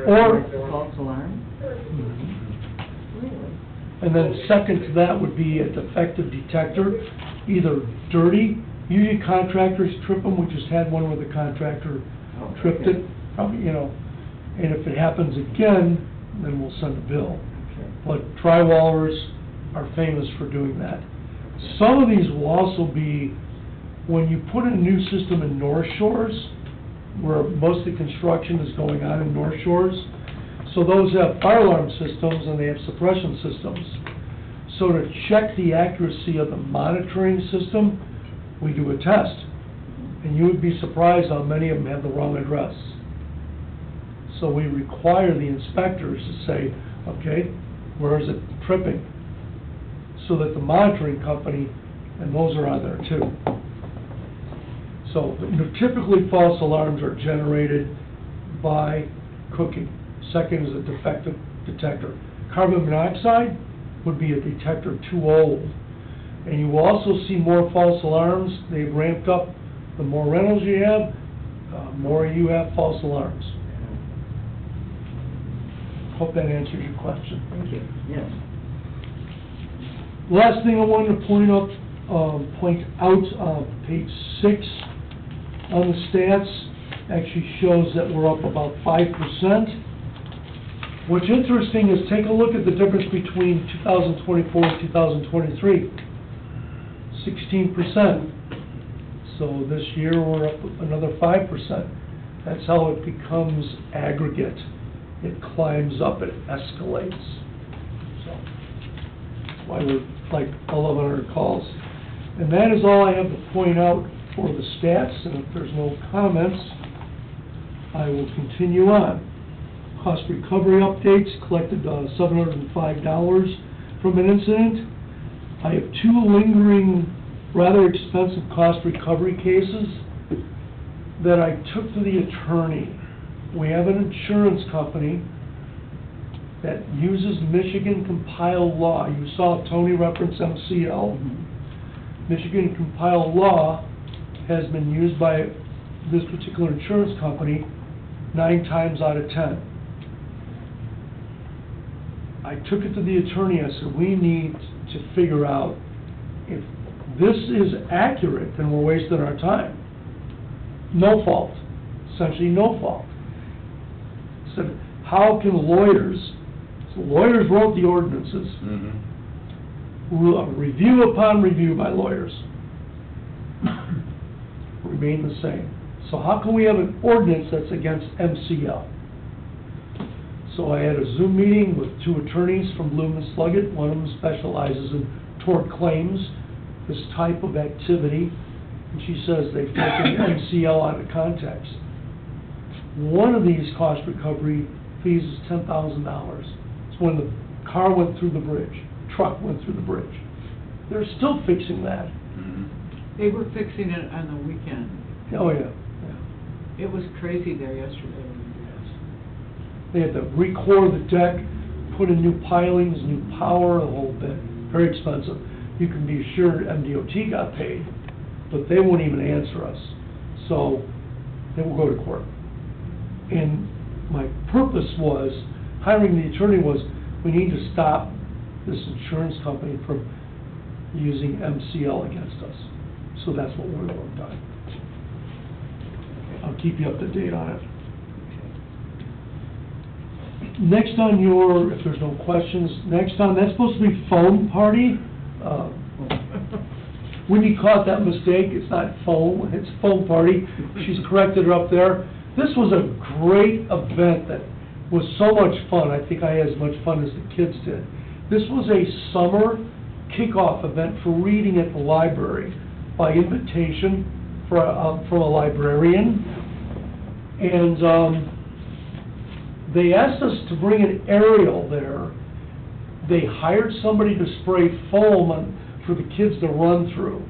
Or, False alarm? Really? and then second to that would be a defective detector, either dirty, usually contractors trip them. We just had one where the contractor tripped it, probably, and if it happens again, then we'll send a bill. Okay. But drywallers are famous for doing that. Some of these will also be when you put in a new system in North Shores, where most of the construction is going on in North Shores. So those have fire alarm systems and they have suppression systems. So to check the accuracy of the monitoring system, we do a test. And you would be surprised how many of them have the wrong address. So we require the inspectors to say, okay, where is it tripping? So that the monitoring company, and those are on there too. So typically false alarms are generated by cooking. Second is a defective detector. Carbon monoxide would be a detector too old. And you will also see more false alarms. They've ramped up the more rentals you have, More you have false alarms. Hope that answers your question. Thank you, yes. Last thing I wanted to point out, page 6 on the stats actually shows that we're up about 5%. What's interesting is take a look at the difference between 2024 and 2023. 16%. So this year, we're up another 5%. That's how it becomes aggregate. It climbs up, it escalates. So that's why we're like 1,100 calls. And that is all I have to point out for the stats, and if there's no comments, I will continue on. Cost recovery updates, collected $705 from an incident. I have 2 lingering, rather expensive cost recovery cases that I took to the attorney. We have an insurance company that uses Michigan compiled law. You saw Tony reference MCL. Michigan compiled law has been used by this particular insurance company 9 times out of 10. I took it to the attorney. I said, we need to figure out if this is accurate, then we're wasting our time. No fault, essentially no fault. I said, how can lawyers, so lawyers wrote the ordinances, review upon review by lawyers, remain the same. So how can we have an ordinance that's against MCL? So I had a Zoom meeting with 2 attorneys from Bloom and Sluggett. One of them specializes in tort claims, this type of activity. And she says they've taken MCL out of context. One of these cost recovery fees is $10,000. It's when the car went through the bridge, truck went through the bridge. They're still fixing that. They were fixing it on the weekend. Oh, yeah. It was crazy there yesterday. They had to recore the deck, put in new pilings, new power, the whole bit. Very expensive. You can be assured MDOT got paid, but they won't even answer us. So they will go to court. And my purpose was, hiring the attorney was, we need to stop this insurance company from using MCL against us. So that's what we're working on. I'll keep you up to date on it. Next on your, if there's no questions, next on, that's supposed to be foam party. Wendy caught that mistake, it's not foam, it's foam party. She's corrected it up there. This was a great event that was so much fun. I think I had as much fun as the kids did. This was a summer kickoff event for reading at the library by invitation from a librarian. And they asked us to bring an aerial there. They hired somebody to spray foam for the kids to run through.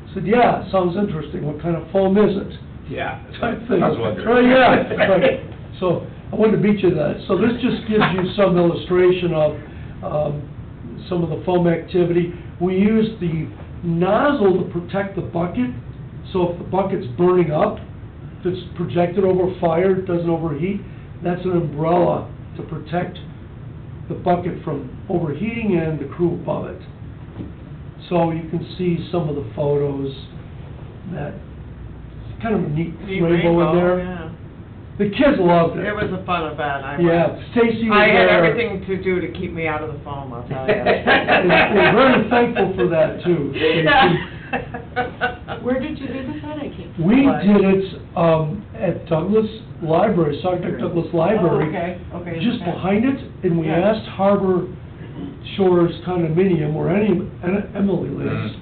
I said, yeah, sounds interesting. What kind of foam is it? Yeah. Type thing. I was wondering. Right, yeah. Right. So I wanted to beat you to that. So this just gives you some illustration of some of the foam activity. We use the nozzle to protect the bucket. So if the bucket's burning up, if it's projected over fire, it doesn't overheat. That's an umbrella to protect the bucket from overheating and the crew above it. So you can see some of the photos that, it's kind of a neat rainbow in there. Yeah. The kids loved it. It was a fun event, Yeah, Stacy was I had there. everything to do to keep me out of the foam, I'll tell you. We're very thankful for that, too. Where did you do this at? I can't. We did it at Douglas Library, Sagatuck Douglas Library. Oh, okay. Just behind it, and we Yeah. asked Harbor Shores condominium, where Emily lives,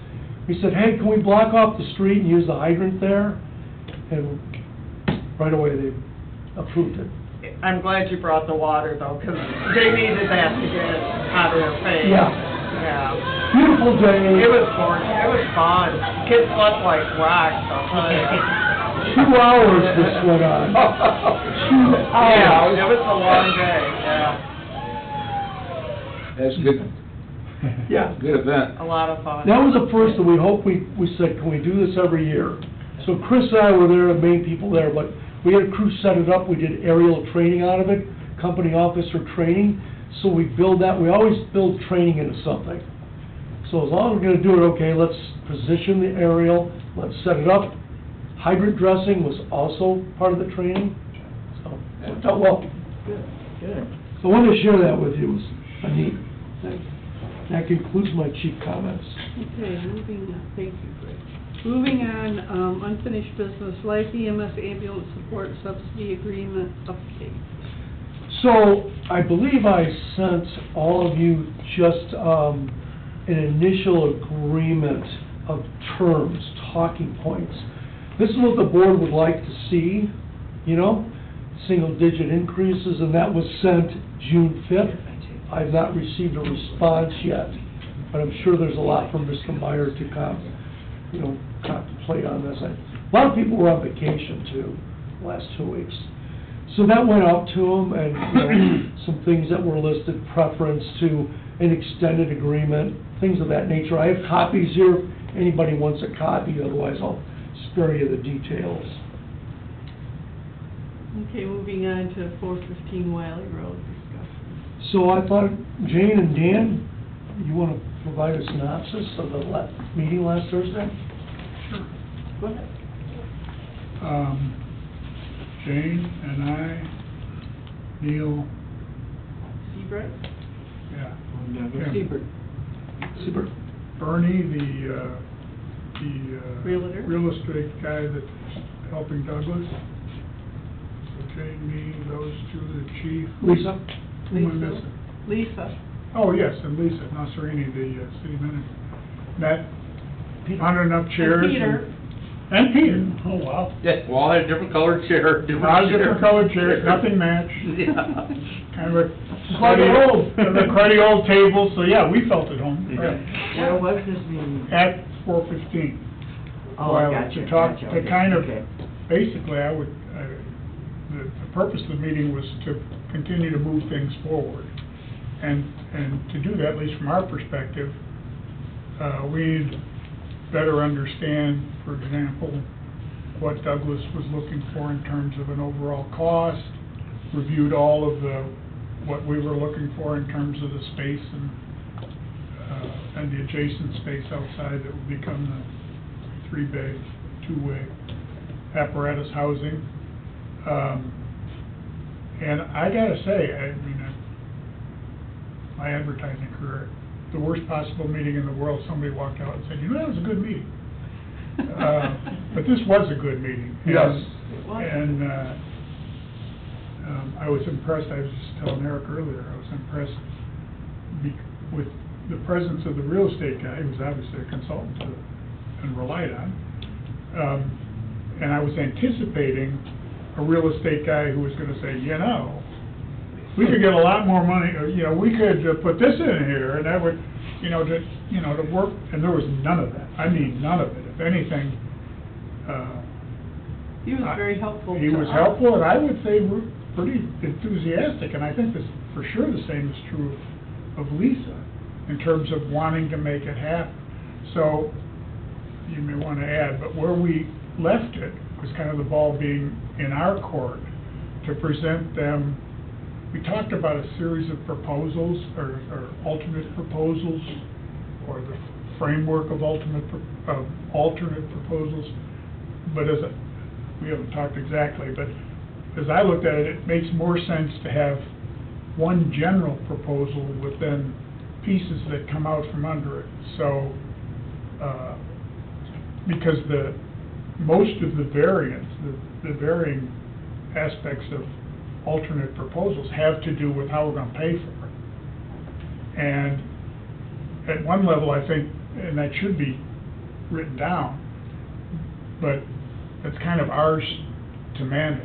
we said, hey, can we block off the street and use the hydrant there? And right away, they approved it. I'm glad you brought the water, though, because they needed that to get out of their face. Yeah. Yeah. Beautiful day. It was gorgeous. It was fun. Kids slept like rocks, I'll tell you. 2 hours this went on. 2 hours. Yeah, it was a long day, yeah. That's good, Yeah. good event. A lot of fun. That was the first, and we hope we said, can we do this every year? So Chris and I were there, the main people there, but we had a crew set it up, we did aerial training out of it, company officer training, so we build that, we always build training into something. So as long as we're gonna do it, okay, let's position the aerial, let's set it up. Hydrant dressing was also part of the training, so, it worked out well. Good. So I wanted to share that with you, it was a neat thing. That concludes my chief comments. Okay, moving on, thank you, Greg. Moving on, unfinished business, Life EMS ambulance support subsidy agreement update. So, I believe I sent all of you just, an initial agreement of terms, talking points. This is what the board would like to see, you know, single-digit increases, and that was sent June 5th. I've not received a response yet, but I'm sure there's a lot from Mr. Meyer to contemplate on this. A lot of people were on vacation too, the last 2 weeks. So that went out to them, and, you know, some things that were listed, preference to an extended agreement, things of that nature. I have copies here, if anybody wants a copy, otherwise I'll spare you the details. Okay, moving on to 415 Wiley Road discussion. So I thought, Jane and Dan, you want to provide a synopsis of the meeting last Thursday? Sure. Go ahead. Jane and I, Neil, Seabright? yeah. Seabird. Super. Bernie, the Realtor? real estate guy that's helping Douglas. So Jane, me, those two, the chief. Lisa? Who am I missing? Lisa. Oh, yes, and Lisa Nasserini, the city manager. Met, hundred enough chairs. And Peter. And Peter, oh, wow. Yeah, we all had a different colored chair, A lot of different colored chairs, nothing matched. Yeah. Kind of a like cruddy an old, a cruddy old table, so yeah, we felt at home. Yeah. Where was this meeting? At 4:15. Oh, Well, gotcha, to talk, gotcha, to okay, kind of, okay. basically, the purpose of the meeting was to continue to move things forward. And to do that, at least from our perspective, we need to better understand, for example, what Douglas was looking for in terms of an overall cost, reviewed all of what we were looking for in terms of the space and the adjacent space outside that would become the 3-bay, 2-way apparatus housing. And I gotta say, I mean, my advertising career, the worst possible meeting in the world, somebody walked out and said, you know, that was a good meeting. But this was a good meeting. Yes. And I was impressed, I was just telling Eric earlier, I was impressed with the presence of the real estate guy, who was obviously a consultant and relied on. And I was anticipating a real estate guy who was gonna say, you know, we could get a lot more money, or, you know, we could put this in here, and that would, to work, and there was none of that. I mean, none of it. If anything, He was very helpful. he to was us. helpful, and I would say pretty enthusiastic, and I think this, for sure, the same is true of Lisa, in terms of wanting to make it happen. So, you may want to add, but where we left it was kind of the ball being in our court to present them. We talked about a series of proposals, or alternate proposals, or the framework of alternate proposals, but we haven't talked exactly, but as I looked at it, it makes more sense to have one general proposal with then pieces that come out from under it. So, because most of the variants, the varying aspects of alternate proposals have to do with how we're going to pay for it. And at one level, I think, and that should be written down, but it's kind of ours to manage.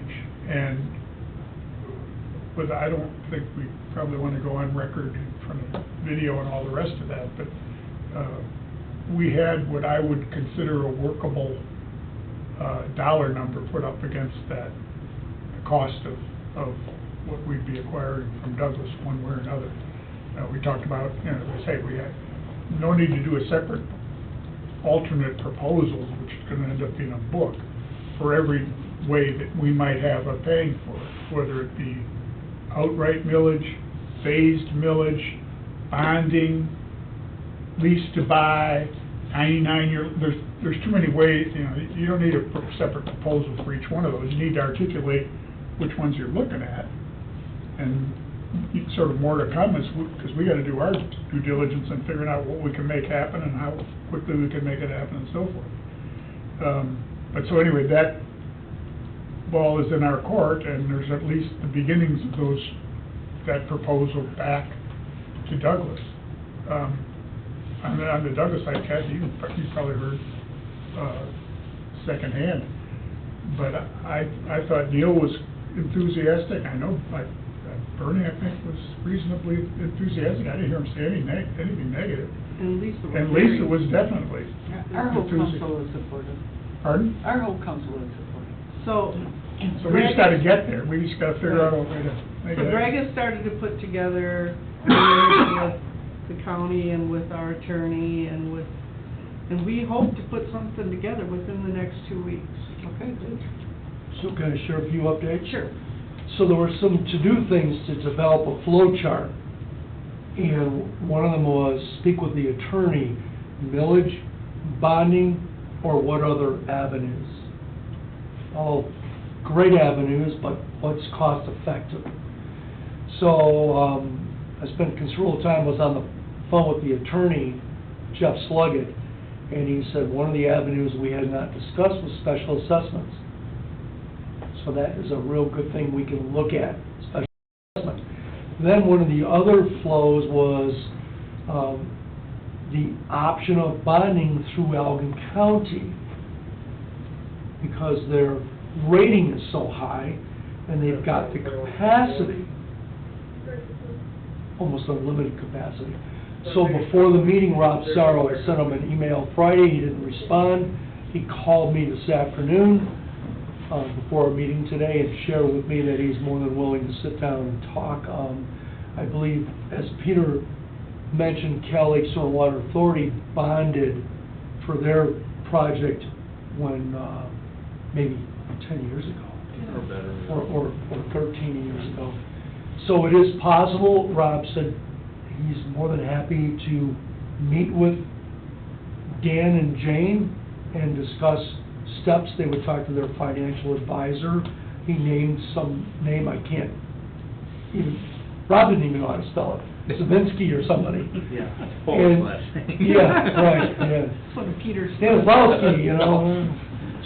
But I don't think we probably want to go on record in front of video and all the rest of that, but we had what I would consider a workable dollar number put up against that, the cost of what we'd be acquiring from Douglas one way or another. We talked about, as I say, we had no need to do a separate alternate proposals, which is gonna end up being a book, for every way that we might have of paying for it, whether it be outright millage, phased millage, bonding, lease to buy, 99-year, there's too many ways, you know, you don't need a separate proposal for each one of those. You need to articulate which ones you're looking at, and sort of more to come is, because we gotta do our due diligence in figuring out what we can make happen and how quickly we can make it happen and so forth. But so anyway, that ball is in our court, and there's at least the beginnings of that proposal back to Douglas. On the Douglas side, Kathy, you probably heard secondhand, but I thought Neil was enthusiastic. I know, like, Bernie, I think, was reasonably enthusiastic. I didn't hear him say anything negative. And Lisa was. And Lisa was definitely Our whole enthusiastic. council is supportive. Pardon? Our whole council is supportive. So. So we just gotta get there. We just gotta figure out a way to make it So Greg happen. has started to put together with the county and with our attorney and we hope to put something together within the next 2 weeks. Okay, good. So can I share a few updates? Sure. So there were some to-do things to develop a flow chart. And one of them was speak with the attorney, millage, bonding, or what other avenues? All great avenues, but what's cost effective? So I spent considerable time, was on the phone with the attorney, Jeff Sluggett, and he said one of the avenues we had not discussed was special assessments. So that is a real good thing we can look at, special assessment. Then one of the other flows was the option of bonding through Allegan County, because their rating is so high, and they've got the capacity, almost unlimited capacity. So before the meeting, Rob Sarro, I sent him an email Friday, he didn't respond. He called me this afternoon, before our meeting today, and shared with me that he's more than willing to sit down and talk. I believe, as Peter mentioned, Cal Lake Sewer and Water Authority bonded for their project when, maybe 10 years ago. Or better. Or 13 years ago. So it is possible. Rob said he's more than happy to meet with Dan and Jane and discuss steps. They would talk to their financial advisor. He named some name I can't even, Rob didn't even know how to spell it. Savinsky or somebody. Yeah, And- Polish last name. Yeah, right, yeah. That's what Peter's. Stanley, you know.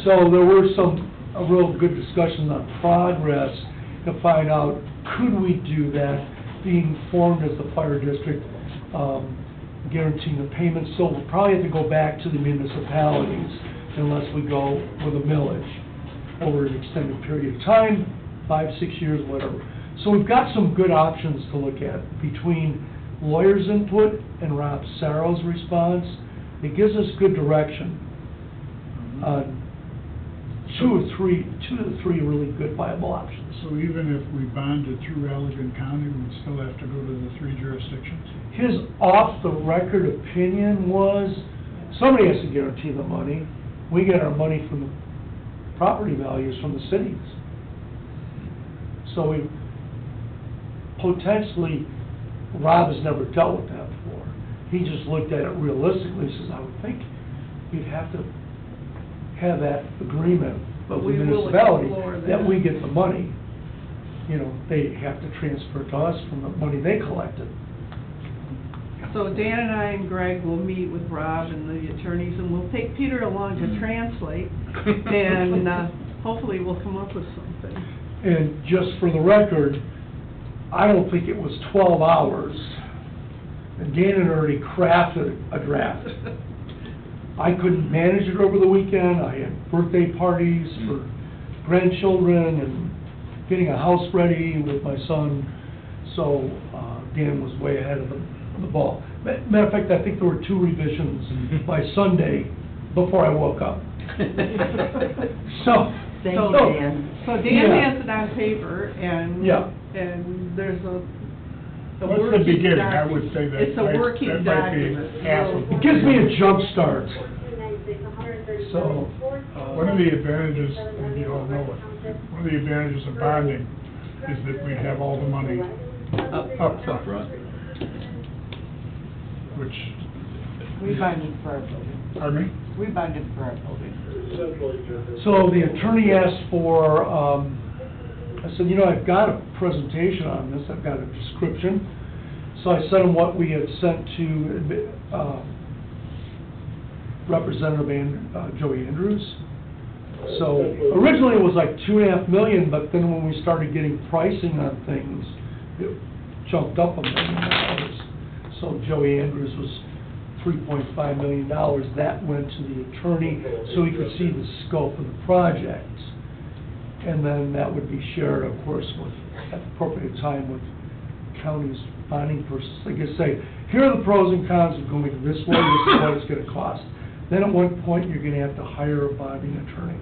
So there were a real good discussions on progress to find out, could we do that, being formed as the fire district, guaranteeing the payments. So we'll probably have to go back to the municipalities unless we go with a millage over an extended period of time, 5, 6 years, whatever. So we've got some good options to look at between lawyers' input and Rob Sarro's response. It gives us good direction on two to three really good viable options. So even if we bonded through Allegan County, we'd still have to go to the 3 jurisdictions? His off-the-record opinion was, somebody has to guarantee the money. We get our money from the property values from the cities. So we potentially, Rob has never dealt with that before. He just looked at it realistically, says, I would think you'd have to have that agreement But with the we will municipality explore that. that we get the money. You know, they have to transfer to us from the money they collected. So Dan and I and Greg will meet with Rob and the attorneys, and we'll take Peter along to translate, and hopefully we'll come up with something. And just for the record, I don't think it was 12 hours. And Dan had already crafted a draft. I couldn't manage it over the weekend. I had birthday parties for grandchildren and getting a house ready with my son. So Dan was way ahead of the ball. Matter of fact, I think there were 2 revisions by Sunday before I woke up. So. Thank you, Dan. So Dan Yeah. has it on paper, and, Yeah. and there's a What's the working beginning? I document. would say that It's a might- working that might be document. half of It gives me a jump start. So, one of the advantages, and you all know it, one of the advantages of bonding is that we have all the money up front, which, We bonded for our building. pardon me? We bonded for our building. So the attorney asked for, I said, you know, I've got a presentation on this, I've got a description. So I sent him what we had sent to Representative Joey Andrews. So originally it was like 2.5 million, but then when we started getting pricing on things, it jumped up $1 million. So Joey Andrews was $3.5 million. That went to the attorney so he could see the scope of the project. And then that would be shared, of course, with, at the appropriate time with county's bonding persons. Like I say, here are the pros and cons of going this way, this is what it's gonna cost. Then at one point, you're gonna have to hire a bonding attorney,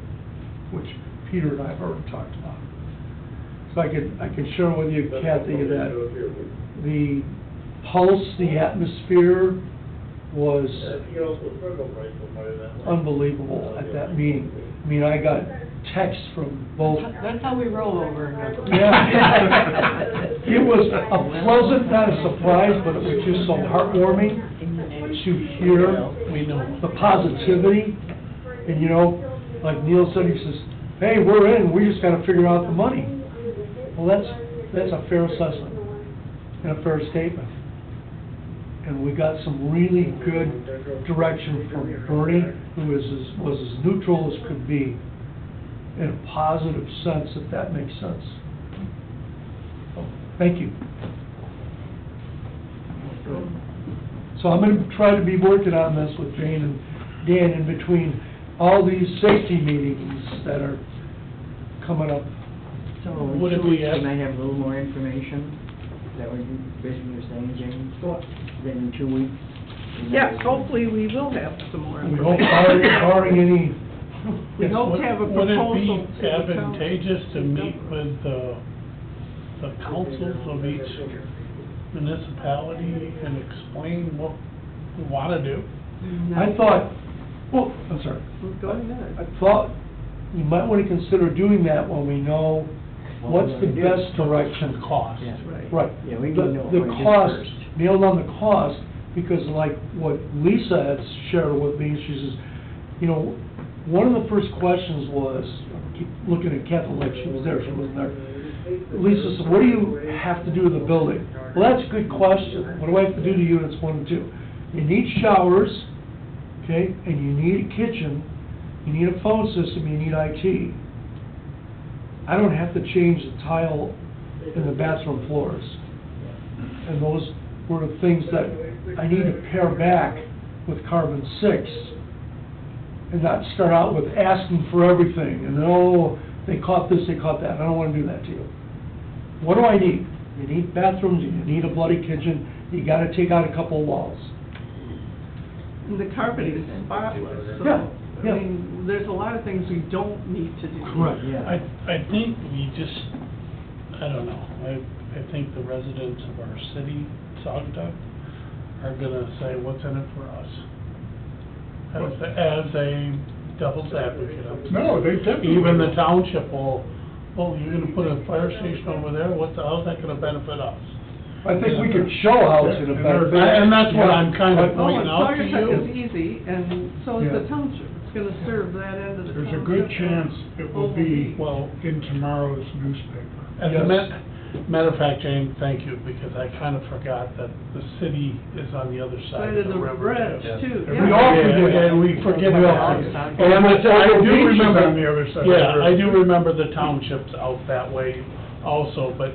which Peter and I have already talked about. So I can share with you, Kathy, that the pulse, the atmosphere was unbelievable at that meeting. I mean, I got texts from both. That's how we roll over. Yeah. It was a pleasant, not a surprise, but it was just so heartwarming to hear the positivity. And, you know, like Neil said, he says, hey, we're in, we just gotta figure out the money. Well, that's a fair assessment and a fair statement. And we got some really good direction from Bernie, who was as neutral as could be, in a positive sense, if that makes sense. So, thank you. So I'm gonna try to be working on this with Jane and Dan in between all these safety meetings that are coming up. So Would in it 2 be weeks, at- can I have a little more information? Is that what you basically were saying, Jane? Then in 2 weeks? Yes, hopefully we will have some more We hope, information. barring any, We hope to have a proposal. Would to it the be council. advantageous to meet with the councils of each municipality and explain what we wanna do? I thought, well, I'm sorry. Go ahead. I thought you might want to consider doing that when we know what's the best direction. Cost. Yeah. Right. Yeah, we need The- to know the what it is cost, first. nail down the cost, because like what Lisa had shared with me, she says, you know, one of the first questions was, I keep looking at Kathleen like she was there, she wasn't there. Lisa said, what do you have to do with the building? Well, that's a good question. What do I have to do to units 1 and 2? You need showers, okay, and you need a kitchen, you need a phone system, you need IT. I don't have to change the tile in the bathroom floors. And those were the things that I need to pare back with carbon 6 and not start out with asking for everything and, oh, they caught this, they caught that. I don't want to do that to you. What do I need? You need bathrooms, you need a bloody kitchen, you gotta take out a couple of walls. And the carpeting is spotless, so, Yeah, yeah. I mean, there's a lot of things we don't need to do. Correct. Yeah. I think we just, I don't know, I think the residents of our city, Saugatuck, are gonna say, what's in it for us? As a devil's advocate. No, they definitely. Even the township will, oh, you're gonna put a fire station over there, how's that gonna benefit us? I think we could show how it's in effect. And that's what I'm kind of Oh, pointing and out to Saugatuck is you. easy, and so is the Yeah. township. It's gonna serve that end of the There's township. a good chance it will be Well, in tomorrow's newspaper. as Yes. a matter of fact, Jane, thank you, because I kind of forgot that the city is on the other side of the river. bridge, too, We yeah. all Yeah, forget. and we forget We all that. forget. And I Beach do is remember, on the other side of the yeah, river. I do remember the townships out that way also, but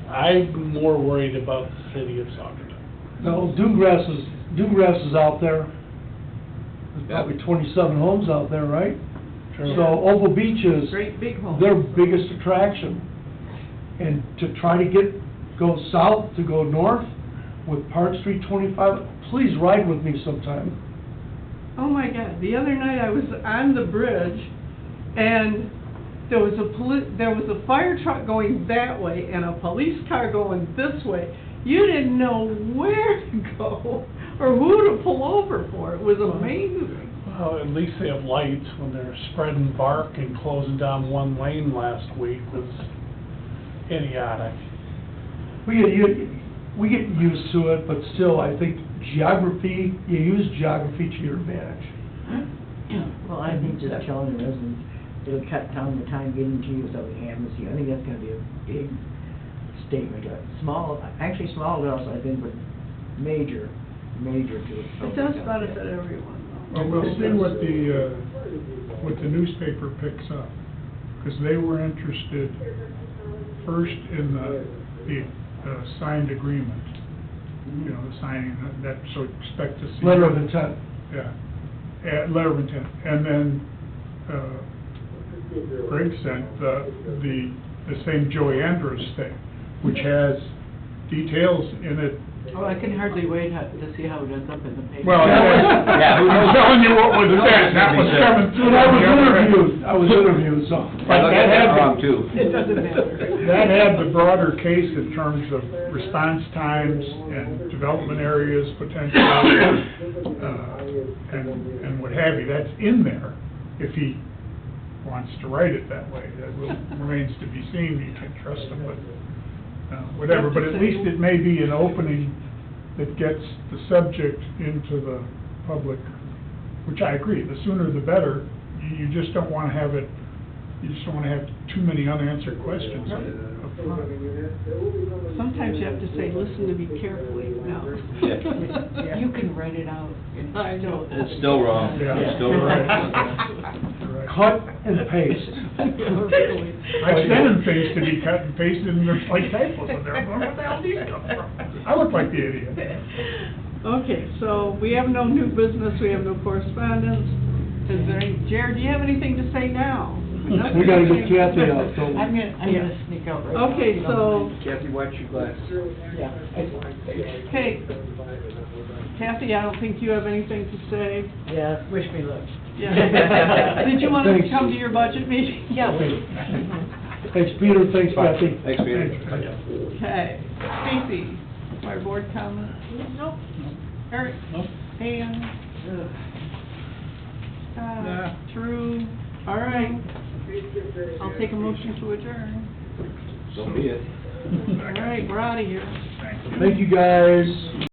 I'm more worried about the city of Saugatuck. No, Dewgrass is out there. There's probably 27 homes out there, right? True. So Oval Beach is Great big home. their biggest attraction. And to try to go south, to go north with Park Street 25, please ride with me sometime. Oh my God, the other night I was on the bridge, and there was a fire truck going that way and a police car going this way. You didn't know where to go or who to pull over for. It was amazing. Well, at least they have lights. When they're spreading bark and closing down one lane last week was idiotic. We get used to it, but still, I think geography, you use geography to your advantage. Well, I think just telling the residents, it'll cut down the time getting to you without amnesty. I think that's gonna be a big statement. Small, actually small else, I think, but major to it. It does benefit everyone, though. Well, we'll see what the newspaper picks up, because they were interested first in the signed agreement. You know, the signing, that, so expect to see. Letter of intent. Yeah, letter of intent, and then, Greg sent the same Joey Andrews thing, which has details in it. Oh, I can hardly wait to see how it ends up in the paper. Well, Yeah, who knows? I'm telling you what was said, that was coming through. I was interviewed, so. I looked at that wrong, too. It doesn't matter. That had the broader case in terms of response times and development areas potentially, and what have you. That's in there, if he wants to write it that way. That remains to be seen. You can trust him, but whatever. But at least it may be an opening that gets the subject into the public, which I agree. The sooner the better. You just don't want to have it. You just don't want to have too many unanswered questions up front. Sometimes you have to say, listen to me carefully now. You can write it out. I know. It's still wrong, Yeah. it's still wrong. Correct. Cut and paste. I've sent things to be cut and pasted, and there's like typos in there. I'm going, where the hell these come from? I look like the idiot. Okay, so we have no new business, we have no correspondence. Is there any, Jared, do you have anything to say now? We gotta get Kathy out, so. I'm gonna sneak out right now. Okay, so, Kathy, watch your glass. Yeah. okay, Kathy, I don't think you have anything to say. Yeah, wish me luck. Yeah. Did you want to Thanks. come to your budget meeting? Yeah. Thanks, Peter, thanks, Kathy. Thanks, Peter. Okay, Stacy, fire board comment? Nope. Eric? Nope. Ann? Drew? All right. I'll take a motion to adjourn. So be it. All right, we're out of here. Thank you, guys.